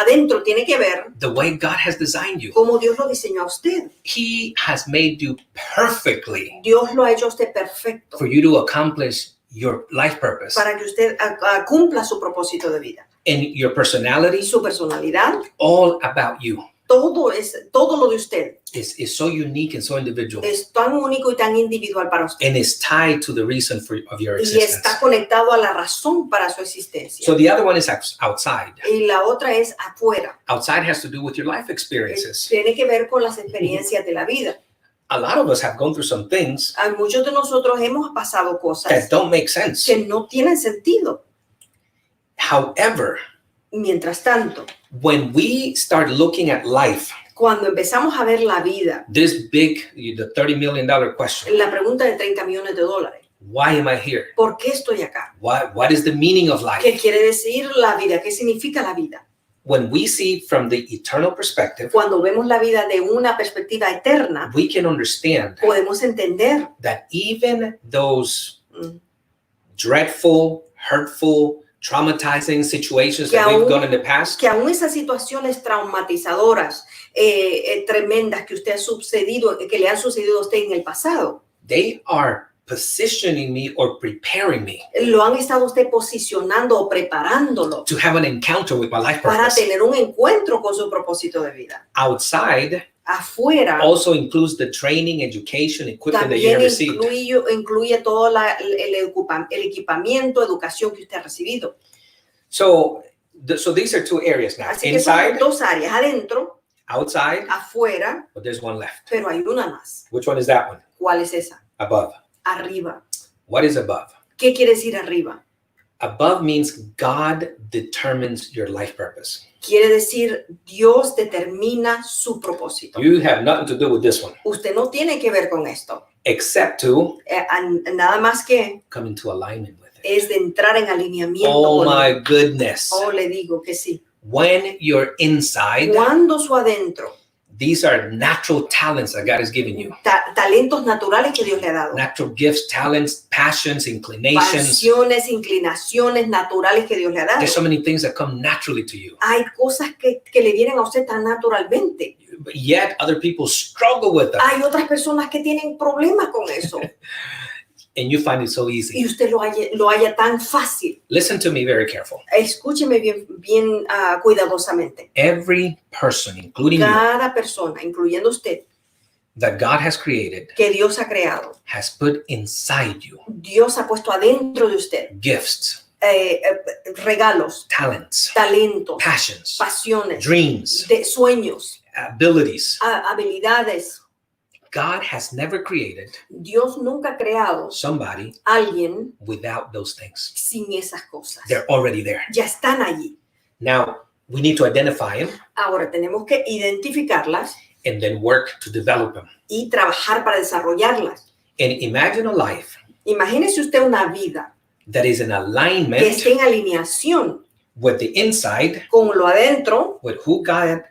Adentro tiene que ver the way God has designed you. cómo Dios lo diseñó a usted. He has made you perfectly Dios lo ha hecho a usted perfecto for you to accomplish your life purpose. para que usted cumpla su propósito de vida. And your personality, Su personalidad, all about you, todo lo de usted is so unique and so individual. es tan único y tan individual para usted. And is tied to the reason of your Y existence. está conectado a la razón para su existencia. So the other one is outside. Y la otra es afuera. Outside has to do with your life experiences. Tiene que ver con las experiencias de la vida. A lot of us have gone through some things Muchos de nosotros hemos pasado cosas that don't make sense. que no tienen sentido. However, Mientras tanto, when we start looking at life, cuando empezamos a ver la vida, this big, the $30 million question, la pregunta de $30 millones, why am I here? ¿por qué estoy acá? What is the meaning of ¿Qué life? quiere decir la vida? ¿Qué significa la vida? When we see from the eternal perspective, Cuando vemos la vida de una perspectiva eterna, we can understand podemos entender that even those dreadful, hurtful, traumatizing situations that we've gone in the past, que aún esas situaciones traumatizadoras, tremendas que que le han sucedido a usted en el pasado, they are positioning me or preparing me lo han estado usted posicionando o preparándolo to have an encounter with my life para purpose. tener un encuentro con su propósito de vida. Outside Afuera also includes the training, education, equipment that you have también received. incluye todo el equipamiento, educación que usted ha recibido. So these are 2 areas now. Así que son Inside, 2 áreas, adentro, outside, afuera, but there's one left. pero hay una más. Which one is that one? ¿Cuál es esa? Above. Arriba. What is above? ¿Qué quiere decir arriba? Above means God determines your life purpose. Quiere decir Dios determina su propósito. You have nothing to do with this one, Usted no tiene que ver con esto. except to Nada más que come into alignment with it. es de entrar en alineamiento Oh con my él. goodness. Oh, le digo que sí. When you're inside, Cuando su adentro, these are natural talents that God has given you. talentos naturales que Dios le ha dado. Natural gifts, talents, passions, inclinations. Pasiones, inclinaciones naturales que Dios le ha dado. There's so many things that come naturally to you. Hay cosas que le vienen a usted tan naturalmente. But yet other people struggle with them. Hay otras personas que tienen problemas con eso. And you find it so Y easy. usted lo halla tan fácil. Listen to me very careful. Escúcheme bien cuidadosamente. Every person, including you, Cada persona, incluyendo usted, that God has created, que Dios ha creado, has put inside you Dios ha puesto adentro de usted gifts, regalos, talents, talentos, passions, pasiones, dreams, sueños, abilities. habilidades. God has never created Dios nunca ha creado somebody a alguien without those things. sin esas cosas. They're already there. Ya están allí. Now, we need to identify them Ahora tenemos que identificarlas and then work to develop them. y trabajar para desarrollarlas. And imagine a life Imagínese usted una vida that is in que alignment esté en alineación with the inside, con lo adentro, with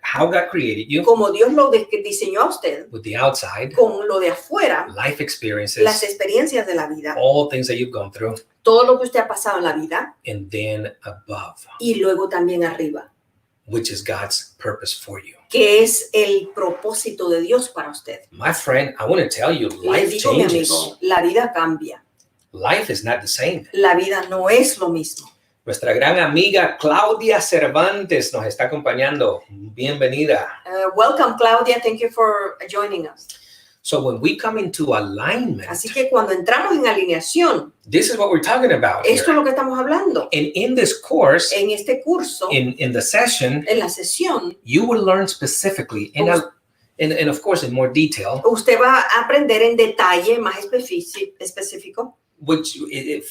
how God created you, como Dios lo diseñó a usted, with the outside, con lo de afuera, life las experiences, experiencias de la vida, all things that you've gone through, todo lo que usted ha pasado en la vida and then above, y luego también arriba, which is God's purpose for you. que es el propósito de Dios para usted. My friend, I want to tell you, Le life digo, mi changes. amigo, la vida cambia. Life is not the same. La vida no es lo mismo. Nuestra gran amiga Claudia Cervantes nos está acompañando. Bienvenida. Welcome, Claudia. Thank you for joining us. So when we come into alignment, Así que cuando entramos en alineación, this is what we're talking about esto es here. lo que estamos hablando. And in this course, En este curso, in the session, en la sesión, you will learn specifically, and of course in more detail, usted va a aprender en detalle más específico which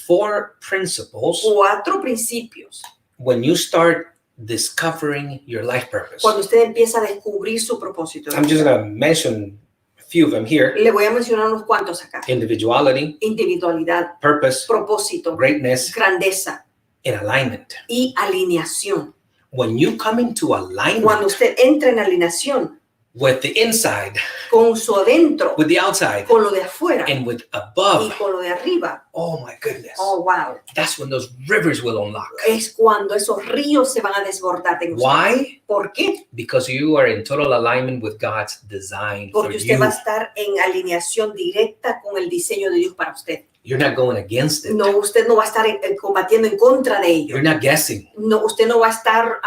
4 principles 4 principios. when you start discovering your life purpose. Cuando usted empieza a descubrir su propósito. I'm just going to mention a few of them here. Le voy a mencionar unos cuantos acá. Individuality, Individualidad, purpose, propósito, greatness, grandeza and alignment. y alineación. When you come into Cuando alignment usted entra en alineación with the inside, con su adentro, with the outside, con lo de afuera and with y above, con lo de arriba, oh my goodness, oh wow, that's when those rivers will unlock. es cuando esos ríos se van a desbordar en usted. Why? ¿Por qué? Because you are in total alignment with God's design for Porque usted you. va a estar en alineación directa con el diseño de Dios para usted. You're not going against it. No, usted no va a estar combatiendo en contra de ello. You're not guessing, No, usted no va a estar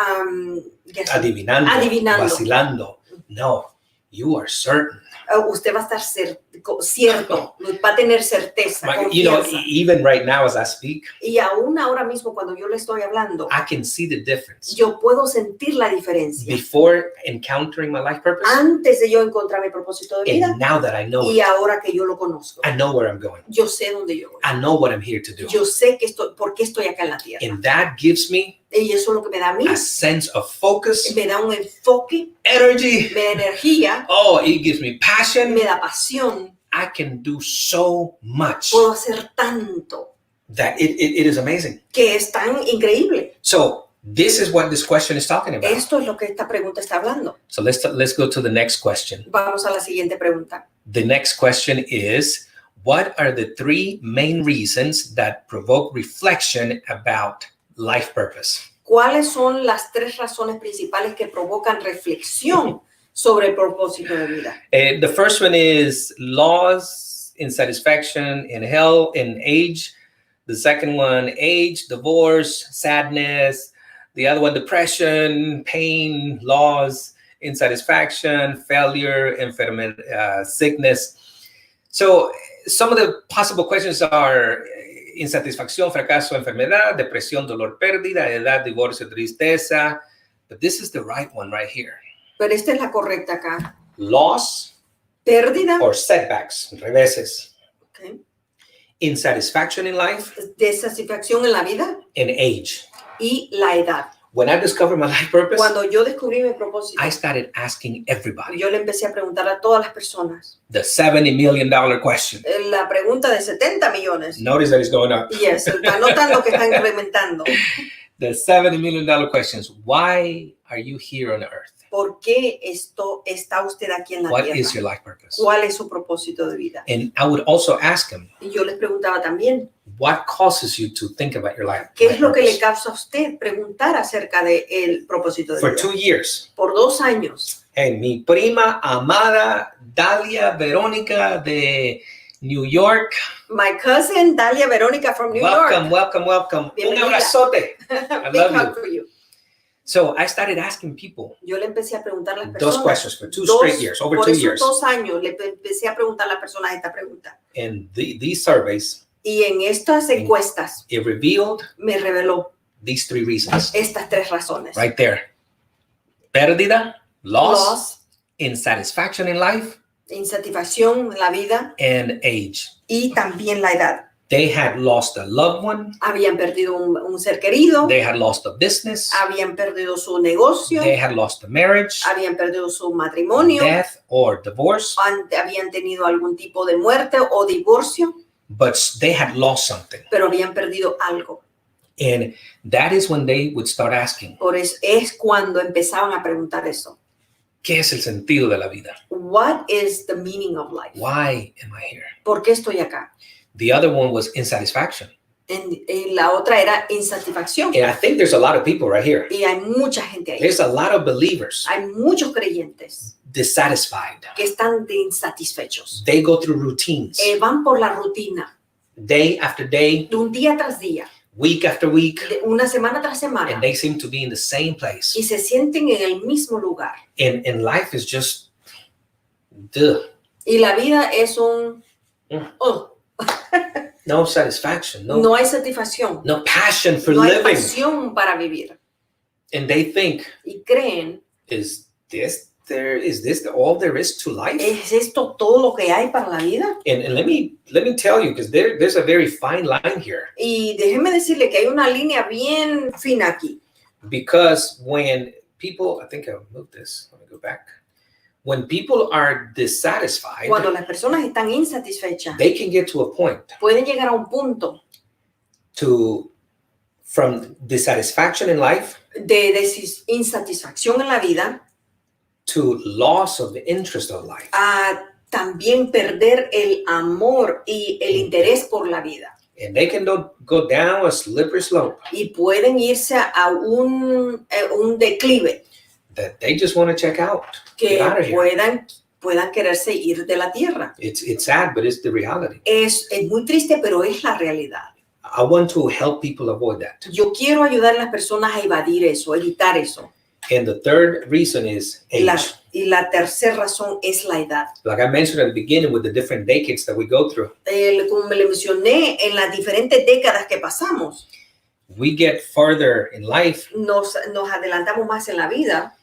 adivinando, Adivinando. vacilando. No, you are certain. usted va a estar cierto, va a tener certeza, You know, confianza. even right now as I speak, Y aún ahora mismo cuando yo le estoy hablando, I can see the difference. yo puedo sentir la diferencia. Before encountering my life purpose, Antes de yo encontrar mi propósito de vida and now that I know y it, ahora que yo lo conozco, I know where I'm going. yo sé dónde yo voy. I know what I'm here to do. Yo sé por qué estoy acá en la tierra. And that gives me Y eso es lo que me da a mí. a sense of focus, Me da un enfoque, energy. me da energía, Oh, it gives me passion. me da pasión. I can do so much Puedo hacer tanto that it is amazing. que es tan increíble. So this is what this question is talking about. Esto es lo que esta pregunta está hablando. So let's go to the next question. Vamos a la siguiente pregunta. The next question is, what are the 3 main reasons that provoke reflection about life purpose? ¿Cuáles son las 3 razones principales que provocan reflexión sobre el propósito de vida? The first one is loss, insatisfaction, in health, in age. The second one, age, divorce, sadness. The other one, depression, pain, loss, insatisfaction, failure, sickness. So some of the possible questions are insatisfacción, fracaso, enfermedad, depresión, dolor, pérdida, edad, divorcio, tristeza. But this is the right one right here. Pero esta es la correcta acá. Loss Pérdida, or setbacks, reveses, okay, insatisfaction in life, desatisfacción en la vida and age. y la edad. When I discovered my life purpose, Cuando yo descubrí mi propósito, I started asking everybody yo le empecé a preguntar a todas las personas. the $70 million question. La pregunta de 70 millones. Notice that it's going up. Yes, está notando que está incrementando. The $70 million questions. Why are you here on earth? ¿Por qué está usted aquí en la What tierra? is your life purpose? ¿Cuál es su propósito de vida? And I would also ask him, Y yo les preguntaba también, what causes you to think about your life? ¿qué es lo que le purpose? causa a usted preguntar acerca del propósito de For vida? 2 years. Por 2 años. Hey, mi prima amada Dalia Verónica de New York. My cousin Dalia Verónica from New York. Welcome. Un Bienvenida. abrazote. I Big love hug you. for you. So I started asking people Yo le empecé a preguntar a las those personas. questions for 2 straight years, over por 2 esos years. 2 años le empecé a preguntar a las personas esta pregunta. And these surveys, Y en estas encuestas it revealed me reveló these 3 reasons estas 3 razones. right there. Pérdida, loss, Loss, insatisfaction in life, insatisfacción en la vida and age. y también la edad. They had lost a loved one. Habían perdido un ser querido, They had lost a business. habían perdido su negocio, They had lost a marriage, habían perdido su matrimonio, death, or divorce. habían tenido algún tipo de muerte o divorcio, But they had lost something. pero habían perdido algo. And that is when they would start asking, Por eso es cuando empezaban a preguntar eso. ¿qué es el sentido de la vida? What is the meaning of life? Why am I here? ¿Por qué estoy acá? The other one was insatisfaction. La otra era insatisfacción. And I think there's a lot of people right here. Y hay mucha gente ahí. There's a lot of believers Hay muchos creyentes dissatisfied. que están insatisfechos. They go through routines, Van por la rutina day after day, de un día tras día, week after week, de una semana tras and semana, they seem to be in the same place. y se sienten en el mismo lugar. And life is just, duh. Y la vida es un... oh, No satisfaction, no no hay satisfacción, passion for no hay living. pasión para vivir. And they think, Y creen, is this all there is to life? ¿es esto todo lo que hay para la vida? And let me tell you, because there's a very fine line here. Y déjeme decirle que hay una línea bien fina aquí. Because when people, I think I'll move this, let me go back. When people are dissatisfied, Cuando las personas están insatisfechas, they can get to a point pueden llegar a un punto from dissatisfaction in life de insatisfacción en la vida to loss of the interest of life. a también perder el amor y el interés por la vida. And they can go down a slippery slope Y pueden irse a un declive that they just want to check out. que Get out of here. puedan quererse ir de la tierra. It's sad, but it's the reality. Es muy triste, pero es la realidad. I want to help people avoid that. Yo quiero ayudar a las personas a evadir eso, evitar eso. And the third reason is age. Y la tercera razón es la edad. Like I mentioned at the beginning with the different decades that we go through, Como me le mencioné, en las diferentes décadas que pasamos, we get further in life nos adelantamos más en la vida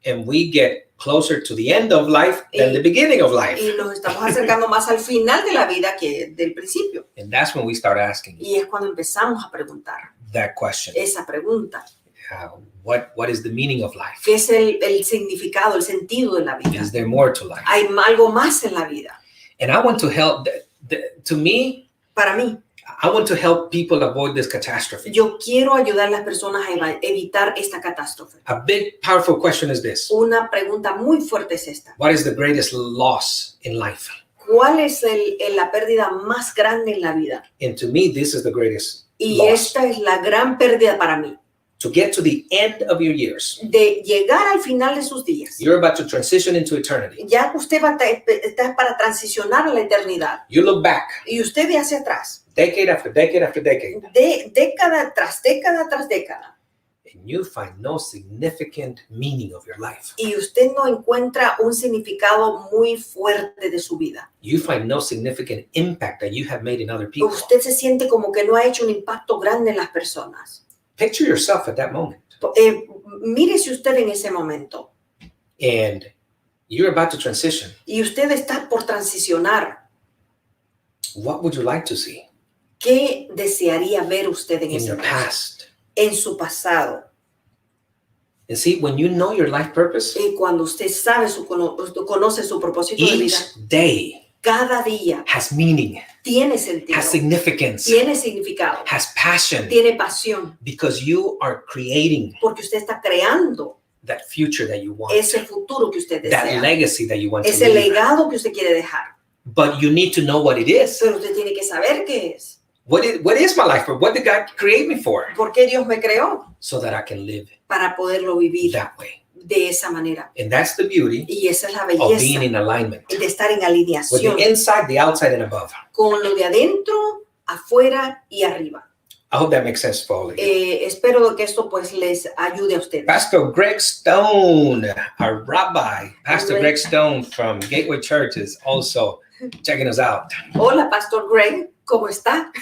and we get closer to the end of life than the beginning of life. y nos estamos acercando más al final de la vida que del principio. And that's when we start asking Y es cuando empezamos a preguntar that question. esa pregunta. What is the meaning of life? ¿Qué es el significado, el sentido de la vida? Is there more to life? Hay algo más en la vida. And I want to help, to me, Para mí, I want to help people avoid this catastrophe. yo quiero ayudar a las personas a evitar esta catástrofe. A big, powerful question is this. Una pregunta muy fuerte es esta. What is the greatest loss in life? ¿Cuál es la pérdida más grande en la vida? And to me, this is the greatest Y loss. esta es la gran pérdida para mí. To get to the end of your years. De llegar al final de sus días. You're about to transition into eternity. Ya usted está para transicionar a la eternidad. You look back, Y usted ve hacia atrás. decade after decade after decade, Década tras década tras década. and you find no significant meaning of your life. Y usted no encuentra un significado muy fuerte de su vida. You find no significant impact that you have made in other people. Usted se siente como que no ha hecho un impacto grande en las personas. Picture yourself at that moment. Mírese usted en ese momento. And you're about to transition. Y usted está por transicionar. What would you like to see? ¿Qué desearía ver usted en in ese your mes? past. En su pasado. And see, when you know your life purpose, Y cuando usted sabe conoce su propósito de vida, each day cada día has meaning, tiene sentido, has significance, tiene significado, has passion, tiene pasión, because you are creating porque usted está creando that future that you want, ese futuro que usted that desea, legacy that you want to ese leave. legado que usted quiere dejar. But you need to know what it is. Pero usted tiene que saber qué es. What is my life for? What did God create me for? ¿Por qué Dios me creó? So that I can live Para poderlo vivir that way. de esa manera. And that's the beauty Y esa es la of being belleza in alignment de estar en with alineación the inside, the outside, and above. con lo de adentro, afuera y arriba. I hope that makes sense for all of you. Espero que esto pues les ayude a ustedes. Pastor Greg Stone, our rabbi, Pastor Amen. Greg Stone from Gateway Church is also checking us out. Hola, Pastor Greg, ¿cómo está?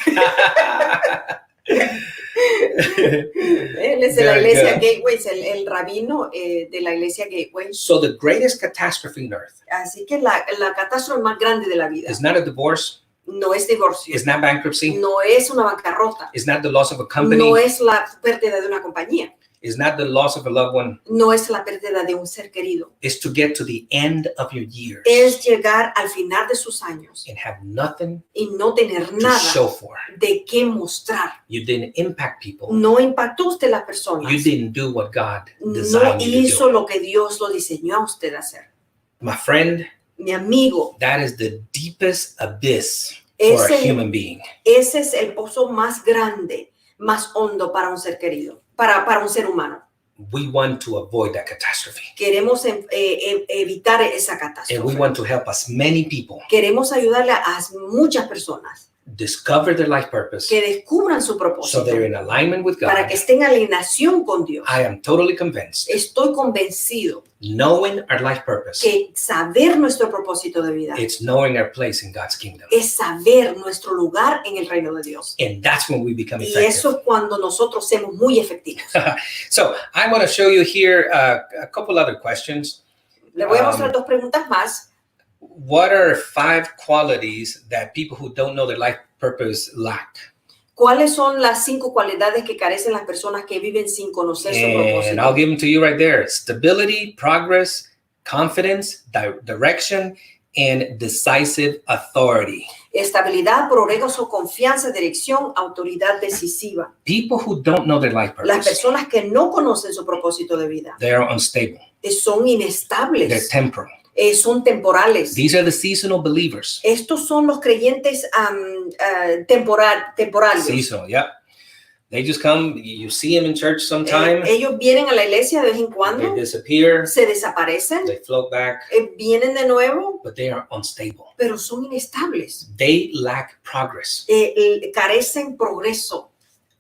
Él es de la Very iglesia good. Gateway, es el rabino de la iglesia Gateway. So the greatest catastrophe on earth Así que la catástrofe más grande de la vida is not a divorce, no es divorcio, is not bankruptcy, no es una bancarrota, is not the loss of a company, no es la pérdida de una compañía, is not the loss of a loved one. no es la pérdida de un ser querido. Is to get to the end of your years Es llegar al final de sus años and have nothing y no tener to nada show for. de qué mostrar. You didn't impact people. No impactó usted las personas. You didn't do what God No designed you to hizo do. lo que Dios lo diseñó a usted hacer. My friend, Mi amigo, that is the deepest abyss for a human being. ese es el pozo más grande, más hondo para un ser querido, para un ser humano. We want to avoid that catastrophe. Queremos evitar esa And we catástrofe. want to help as many people Queremos ayudarle a muchas personas discover their life purpose que descubran su so propósito they're in alignment with para God. que estén en alineación con Dios. I am totally convinced, Estoy convencido knowing our life purpose, que saber nuestro propósito de vida it's knowing our place in God's kingdom. es saber nuestro lugar en el reino de Dios. And that's when we become Y effective. eso es cuando nosotros somos muy efectivos. So I want to show you here a couple other questions. Le voy a mostrar dos preguntas más. What are 5 qualities that people who don't know their life purpose lack? ¿Cuáles son las 5 cualidades que carecen las personas que viven sin conocer su And I'll propósito? give them to you right there. Stability, progress, confidence, direction, and decisive authority. Estabilidad, progreso, confianza, dirección, autoridad decisiva. People who don't know their life Las purpose, personas que no conocen su propósito de vida they are unstable. son They're inestables, temporal. son temporales. These are the seasonal believers. Estos son los creyentes temporales. Seasonal, yep. They just come, you see them in church sometime, Ellos vienen a la iglesia de vez en they cuando, disappear, se desaparecen, they float back, vienen de nuevo, but they are unstable. pero son inestables. They lack progress. Carecen progreso.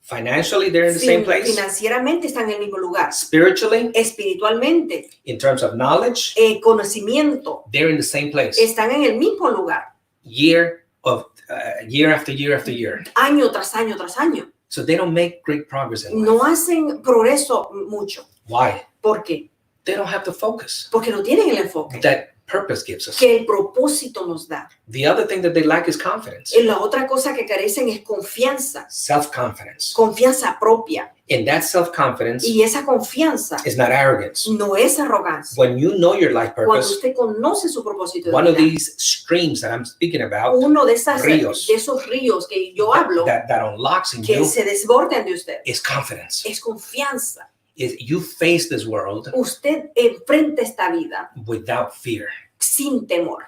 Financially, they're in the same place. Financieramente están en el mismo lugar. Spiritually, Espiritualmente, in terms of knowledge, conocimiento, they're in the same place. están en el mismo lugar. Year after year after year. Año tras año tras año. So they don't make great progress in life. No hacen progreso mucho. Why? ¿Por qué? They don't have the focus Porque no tienen el enfoque that purpose gives us. que el propósito nos da. The other thing that they lack is confidence, Y la otra cosa que carecen es confianza, self-confidence. confianza propia. And that self-confidence Y esa confianza is not arrogance. no es arrogancia. When you know your life Cuando purpose, usted conoce su propósito one de of vida, these streams that I'm speaking about uno de ríos. esos ríos que yo hablo, that unlocks in que you se desborden de usted, is confidence. es confianza. Is you face this world Usted enfrenta esta vida without fear. sin temor.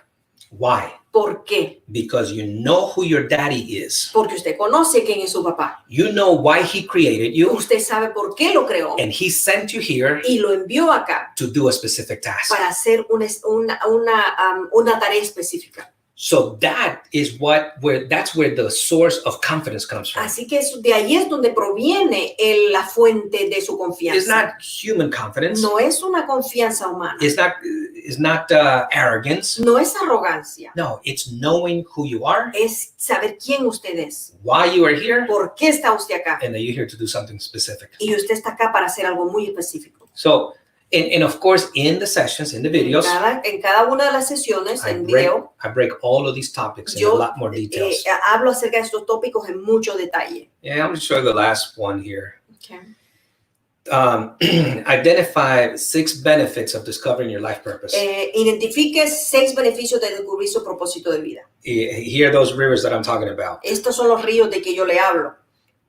Why? ¿Por qué? Because you know who your daddy is. Porque usted conoce quién es su papá. You know why he created you, Usted sabe por qué lo creó and he sent you here y lo envió acá to do a specific task. para hacer una tarea específica. So that's where the source of confidence comes from. Así que de ahí es donde proviene la fuente de su It's confianza. not human confidence. No es una confianza humana. It's not arrogance. No es arrogancia. No, it's knowing who you are, Es saber quién usted es. why you are here, ¿Por qué está usted acá? and that you're here to do something specific. Y usted está acá para hacer algo muy específico. So And of course, in the sessions, in the videos, En cada una de las sesiones en video, I break all of these topics in a lot more details. Hablo acerca de estos tópicos en mucho detalle. Yeah, I'm going to show you the last one here. Okay. Identify 6 benefits of discovering your life purpose. Identifique 6 beneficios de descubrir su propósito de vida. Here are those rivers that I'm talking about. Estos son los ríos de que yo le hablo.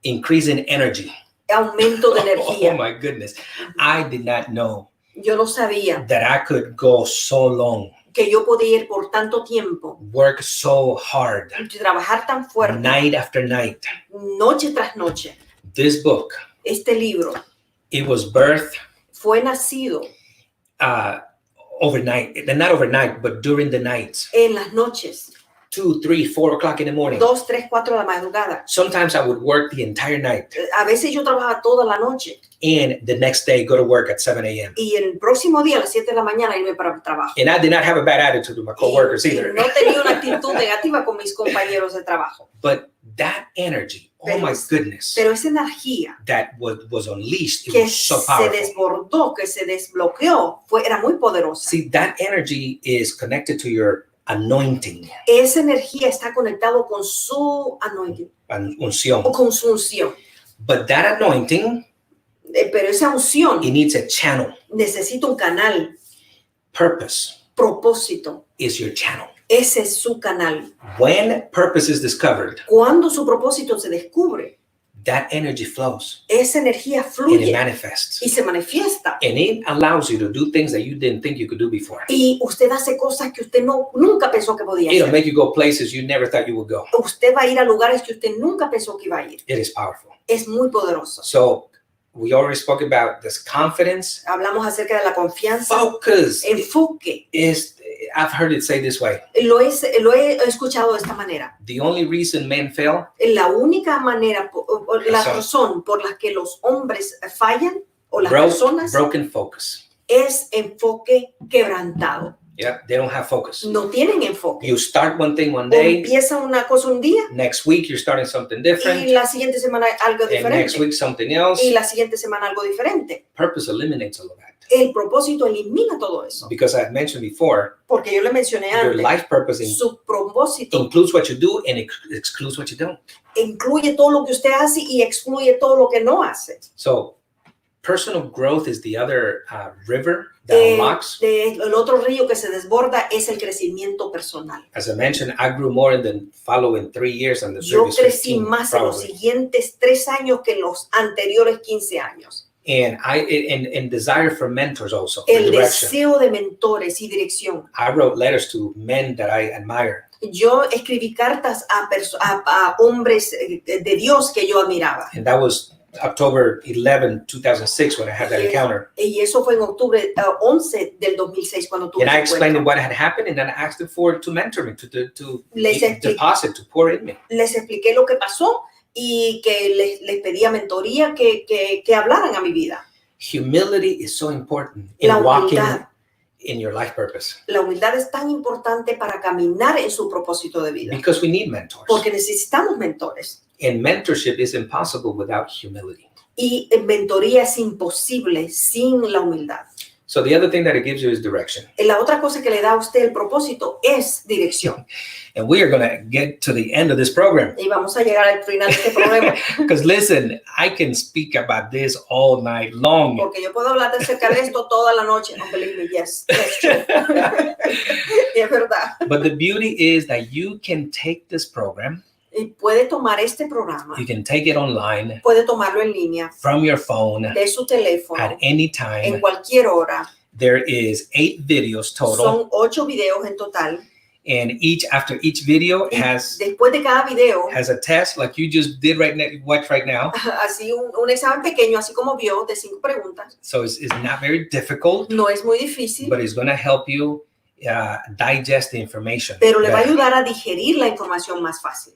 Increase in energy. Aumento de energía. Oh my goodness. I did not know Yo no sabía that I could go so long, que yo podía ir por tanto tiempo, work so hard, trabajar tan fuerte, night after night. noche tras noche. This book, Este libro it was birthed fue nacido overnight, not overnight, but during the nights, en las noches, 2, 3, 4 o'clock in the morning. 2, 3, 4 de la madrugada. Sometimes I would work the entire night A veces yo trabajaba toda la noche and the next day go to work at 7 a.m. y el próximo día a las 7 de la mañana irme para el trabajo. And I did not have a bad attitude with my coworkers either. No tenía una actitud negativa con mis compañeros de trabajo. But that energy, oh my goodness, Pero esa energía that was unleashed, it que was so se powerful. desbordó, que se desbloqueó, era muy poderosa. See, that energy is connected to your anointing, Esa energía está conectado con su anointing, unción. o con su unción. But that anointing, Pero esa unción it needs a channel. necesita un canal. Purpose Propósito, is your channel. ese es su canal. When purpose is discovered, Cuando su propósito se descubre, that energy flows esa energía and it fluye manifests. y se manifiesta. And it allows you to do things that you didn't think you could do before. Y usted hace cosas que usted nunca pensó que podía It'll hacer. make you go places you never thought you would go. Usted va a ir a lugares que usted nunca pensó que iba a ir. It is powerful. Es muy poderoso. So we already spoke about this confidence. Hablamos acerca de la confianza. Focus Enfoque. is, I've heard it say this way. Lo he escuchado de esta manera. The only reason men fail La única manera, la Razón. razón por la que los hombres fallan o las personas broken focus. es enfoque quebrantado. Yeah, they don't have focus. No tienen enfoque. You start one thing one O day, empieza una cosa un día next week you're starting something different, y la siguiente semana algo and next diferente. week something else. Y la siguiente semana algo diferente. Purpose eliminates all of that. El propósito elimina todo eso. Because I had mentioned before, Porque yo le mencioné your antes, life purpose su propósito includes what you do and excludes what you don't. incluye todo lo que usted hace y excluye todo lo que no hace. So personal growth is the other river that unlocks. El otro río que se desborda es el crecimiento personal. As I mentioned, I grew more in the following 3 years than the Yo previous crecí 15, más en los probably. siguientes 3 años que en los anteriores 15 años. And and desire for mentors also, for El direction. deseo de mentores y dirección. I wrote letters to men that I admire. Yo escribí cartas a hombres de Dios que yo admiraba. And that was October 11, 2006 when I had that encounter. Y eso fue en octubre 11 del 2006 cuando tuve And I ese explained encuentro. what had happened, and then I asked them to mentor me, to Les expliqué. deposit, to pour in me. Les expliqué lo que pasó y que les pedía mentoría que hablaran a mi vida. Humility is so important in La walking humildad. in your life purpose, La humildad es tan importante para caminar en su propósito de vida. because we need mentors. Porque necesitamos mentores. And mentorship is impossible without humility. Y mentoría es imposible sin la humildad. So the other thing that it gives you is direction. La otra cosa que le da a usted el propósito es dirección. And we are going to get to the end of this program. Y vamos a llegar al final de este programa. Because listen, I can speak about this all night long. Porque yo puedo hablar acerca de esto toda la noche. No, believe me, yes, that's true. Y es verdad. But the beauty is that you can take this program, Y puede tomar este programa, you can take it online puede tomarlo en línea, from your phone de su teléfono, at any en time. cualquier hora. There is 8 videos total, Son 8 videos en total. and after each video Y has después de cada video, a test like you just did watch right now. así un examen pequeño, así como vio, de 5 preguntas. So it's not very difficult, No es muy difícil, but it's going to help you digest the information. pero le va a better. ayudar a digerir la información más fácil.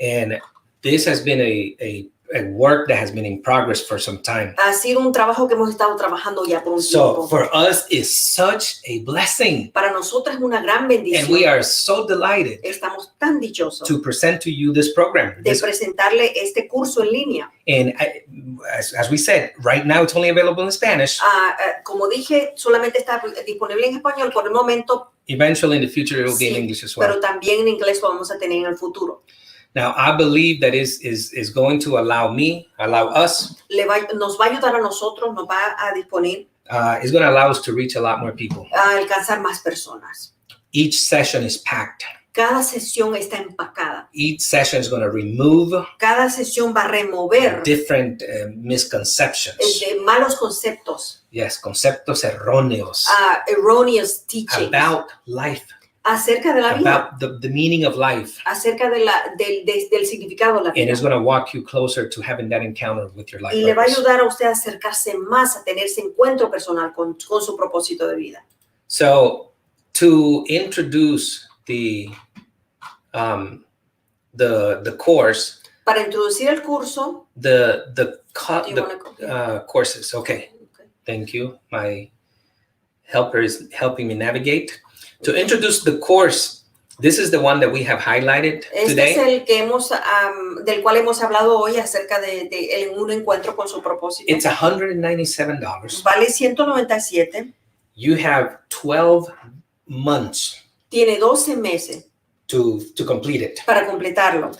And this has been a a work that has been in progress for some time. Ha sido un trabajo que hemos estado trabajando ya por un So tiempo. for us, it's such a blessing. Para nosotros es una gran bendición. And we are so delighted Estamos tan dichosos to present to you this program. de presentarle este curso en línea. And as we said, right now it's only available in Spanish. Como dije, solamente está disponible en español por el momento. Eventually in the future it will be in Sí, English as well. pero también en inglés lo vamos a tener en el futuro. Now I believe that is going to allow us. Nos va a ayudar a nosotros, nos va a disponer. It's going to allow us to reach a lot more people. A alcanzar más personas. Each session is packed. Cada sesión está empacada. Each session is going to remove. Cada sesión va a remover different misconceptions. Malos conceptos. Yes, conceptos erróneos. Erroneous teachings. About life. Acerca de la vida. About the meaning of life. Acerca de del significado de la vida. And it's going to walk you closer to having that encounter with your life. Y le va a ayudar a usted a acercarse más, a tener ese encuentro personal con su propósito de vida. So, to introduce the course. Para introducir el curso. The courses. Okay. Thank you. My helper is helping me navigate. To introduce the course, this is the one that we have highlighted today. Este es el que del cual hemos hablado hoy acerca de un encuentro con su propósito. It's $197. Vale $197. You have 12 months. Tiene 12 meses. To complete it. Para completarlo.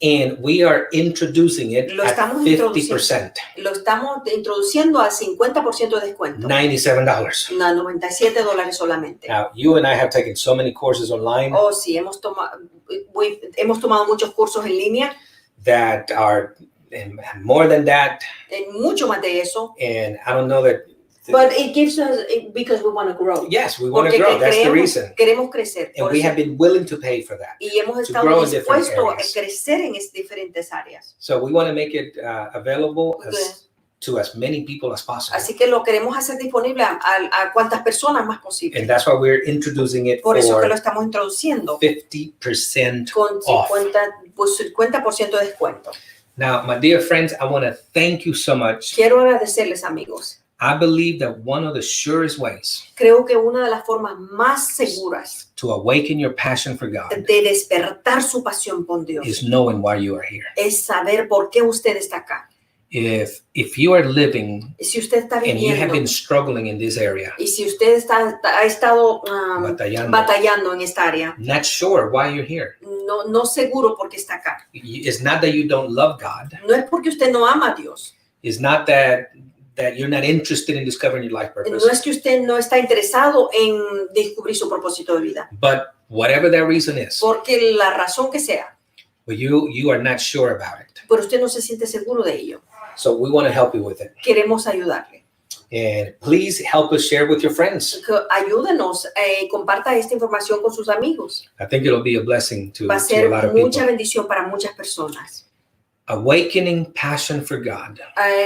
And we are introducing it at 50%. Lo estamos introduciendo a 50% de descuento. $97. $97 solamente. Now, you and I have taken so many courses online. Oh, sí, hemos tomado muchos cursos en línea. That are more than that. Mucho más de eso. And I don't know that. But it gives us, because we want to grow. Yes, we want to grow. That's the reason. Queremos crecer. And we have been willing to pay for that. Y hemos estado dispuestos a crecer en diferentes áreas. So we want to make it available to as many people as possible. Así que lo queremos hacer disponible a cuantas personas más posible. And that's why we're introducing it Por eso que lo estamos introduciendo 50% con 50% de descuento. Now, my dear friends, I want to thank you so much. Quiero agradecerles, amigos. I believe that one of the surest ways Creo que una de las formas más seguras to awaken your passion for God de despertar su pasión por Dios is knowing why you are here. Es saber por qué usted está acá. If you are living si usted está and you have viviendo been struggling in this area, y si usted ha estado batallando en esta área, not sure why you're here. No seguro por qué está acá. It's not that you don't love God. No es porque usted no ama a Dios. It's not that you're not interested in discovering your life purpose. No es que usted no está interesado en descubrir su propósito de vida. But whatever that reason is, porque la razón que sea, but you are not sure about it. Pero usted no se siente seguro de ello. So we want to help you with it. Queremos ayudarle. And please help us share with your friends. Ayúdenos, comparta esta información con sus amigos. I think it'll be a blessing to Va a a ser lot of mucha people. bendición para muchas personas. Awakening passion for God.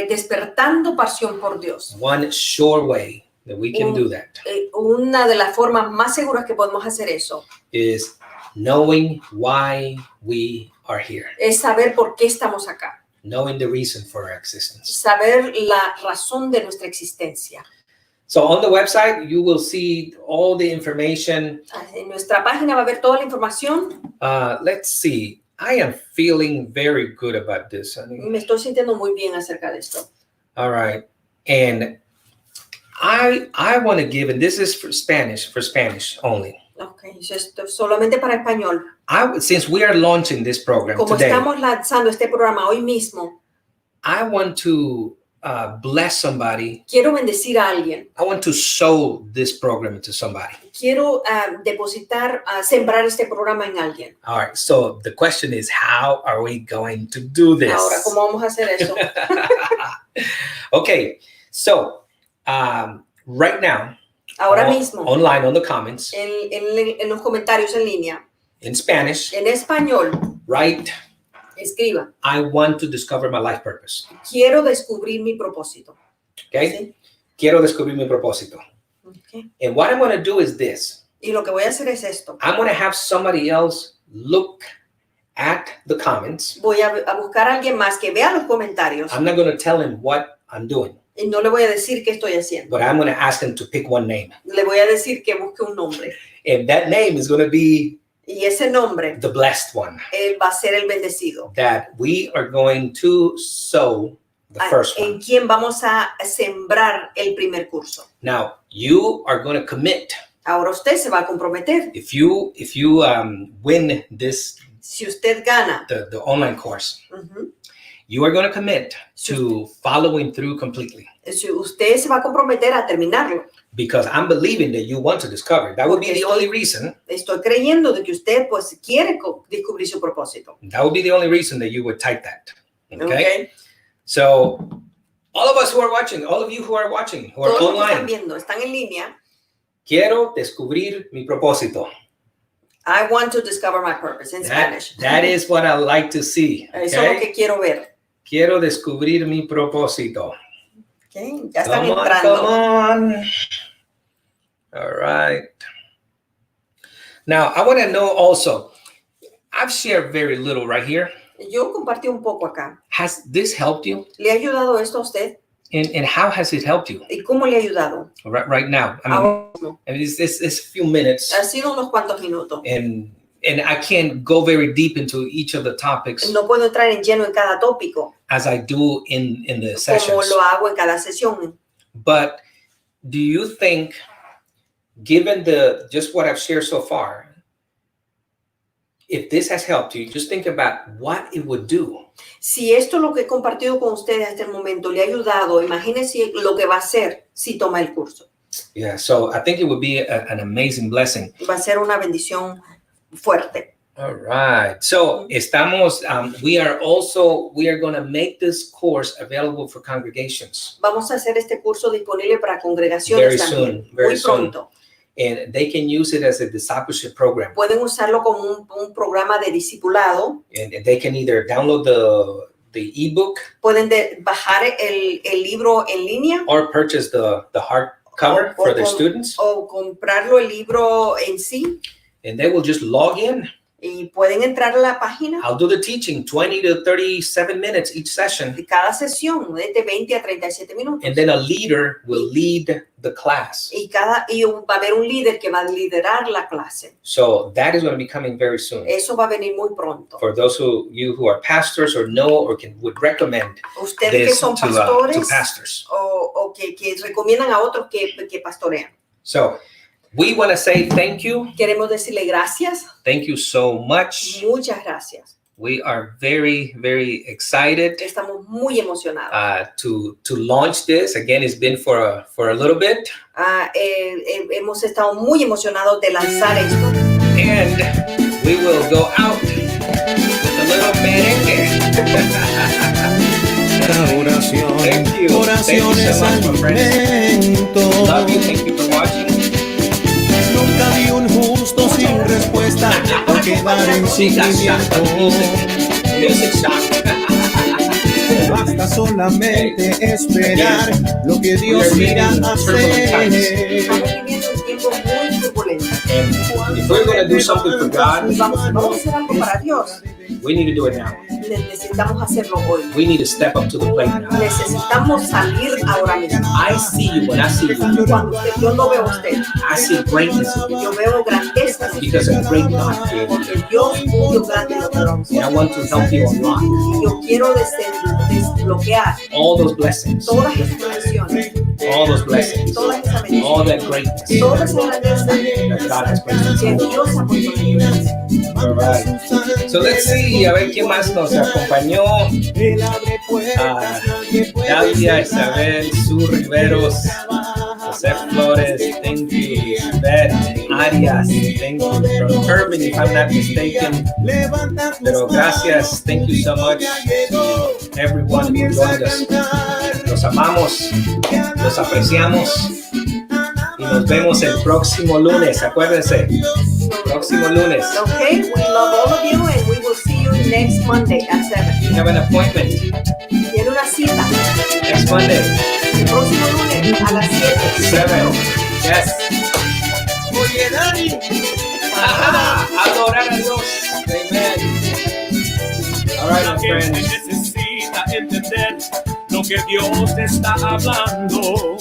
Despertando pasión por Dios. One sure way that we can do that Una de las formas más seguras que podemos hacer eso is knowing why we are here. es saber por qué estamos acá. Knowing the reason for our existence. Saber la razón de nuestra existencia. So on the website, you will see all the information. En nuestra página va a haber toda la información. Let's see. I am feeling very good about this, honey. Me estoy sintiendo muy bien acerca de esto. All right. And I want to give, and this is for Spanish only. Okay, esto es solamente para español. Since we are launching this program Como today, estamos lanzando este programa hoy mismo, I want to bless somebody. Quiero bendecir a alguien. I want to sow this program into somebody. Quiero depositar, sembrar este programa en alguien. All right. So the question is, how are we going to do this? Ahora, ¿cómo vamos a hacer eso? Okay. So right now, Ahora mismo, online on the comments, en los comentarios en línea, in Spanish, en español, write, escriba, I want to discover my life purpose. quiero descubrir mi propósito. Okay? ¿Sí? Quiero descubrir mi propósito. Okay. And what I'm going to do is this. Y lo que voy a hacer es esto. I'm going to have somebody else look at the comments. Voy a buscar a alguien más que vea los comentarios. I'm not going to tell him what I'm doing, Y no le voy a decir qué estoy haciendo. but I'm going to ask him to pick one name. Le voy a decir que busque un nombre. And that name is going to be Y ese nombre, the blessed one, él va a ser el bendecido. that we are going to sow the first En one. quien vamos a sembrar el primer curso. Now, you are going to commit. Ahora usted se va a comprometer. If you win this, Si usted gana, the online course, ujú, you are going to commit to following through completely. si usted se va a comprometer a terminarlo. Because I'm believing that you want to discover. That would be the only reason. Estoy creyendo de que usted pues quiere descubrir su propósito. That would be the only reason that you would type that. Okay? Okay. So, all of us who are watching, all of you who are watching, who are Todos los que están online, viendo, están en línea. quiero descubrir mi propósito. I want to discover my purpose in Spanish. That is what I like to see. Eso es lo Okay? que quiero ver. Quiero descubrir mi propósito. Okay. Ya están Come entrando. on. All right. Now, I want to know also, I've shared very little right here. Yo compartí un poco acá. Has this helped you? ¿Le ha ayudado esto a usted? And how has it helped you ¿Y cómo le ha ayudado? right now? I mean, Ahora mismo. it's a few minutes, Ha sido unos cuantos minutos. and I can't go very deep into each of the topics No puedo entrar en lleno en cada tópico, as I do in the como sessions. lo hago en cada sesión. But do you think, given just what I've shared so far, if this has helped you, just think about what it would do. Si esto lo que he compartido con ustedes hasta el momento le ha ayudado, imagínense lo que va a hacer si toma el curso. Yeah, so I think it would be an amazing blessing. Va a ser una bendición fuerte. All right. So estamos, we are going to make this course available for congregations. Vamos a hacer este curso disponible para congregaciones Very también. soon, very Muy pronto. And they can use it as a discipleship program. Pueden usarlo como un programa de discipulado. And they can either download the ebook Pueden bajar el libro en línea or purchase the hardcover for their students. o comprarlo el libro en sí. And they will just log in. Y pueden entrar a la página. I'll do the teaching, 20 to 37 minutes each session. De cada sesión, de 20 a 37 minutos. And then a leader will lead the class. Y va a haber un líder que va a liderar la clase. So that is going to be coming very soon. Eso va a venir muy pronto. For those who are pastors or know or would recommend Ustedes que this son to pastores pastors. o que recomiendan a otros que pastorean. So we want to say thank you. Queremos decirle gracias. Thank you so much. Muchas gracias. We are very, very excited Estamos muy emocionados. to launch this. Again, it's been for a little bit. Hemos estado muy emocionados de lanzar esto. And we will go out with a little merengue. Oración, Thank you. oraciones Thank you so much, my friends. alimento. Love you. Thank you for watching. Nunca vi un justo sin respuesta por quedar en sufrimiento. Music shock. Basta solamente esperar lo que Dios irá a hacer. Estamos viviendo un tiempo muy turbulento. And if we're going to do something for God, Y vamos a hacer algo para Dios. we need to do it now. Necesitamos hacerlo hoy. We need to step up to the plate now. Necesitamos salir ahora mismo. I see you when I see you. Cuando yo lo veo a usted, I see greatness in you yo veo grandeza because of great God created you. porque Dios tuyo grande lo veo. And I want to help you unlock Y yo quiero desbloquear all those blessings, todas esas bendiciones, all those blessings, todas esas bendiciones, all that greatness toda esa grandeza that God has placed que in you. Dios ha puesto en mí. All right. So let's see, a ver quién más nos acompañó. Dalia, Isabel, Su Riveros, José Flores, thank you. Beth Arias, thank you. From Irving, if I'm not mistaken. Pero gracias, thank you so much. Everyone who joined us. Los amamos, los apreciamos. Y nos vemos el próximo lunes, acuérdense. Próximo lunes. Okay, we love all of you and we will see you next Monday at 7. We have an appointment Tiene una cita next Monday, el próximo lunes a las 7. 7. Yes. Oye, Dani. Adorar a Dios. Amen. friends. Necesita entender lo que Dios te está hablando.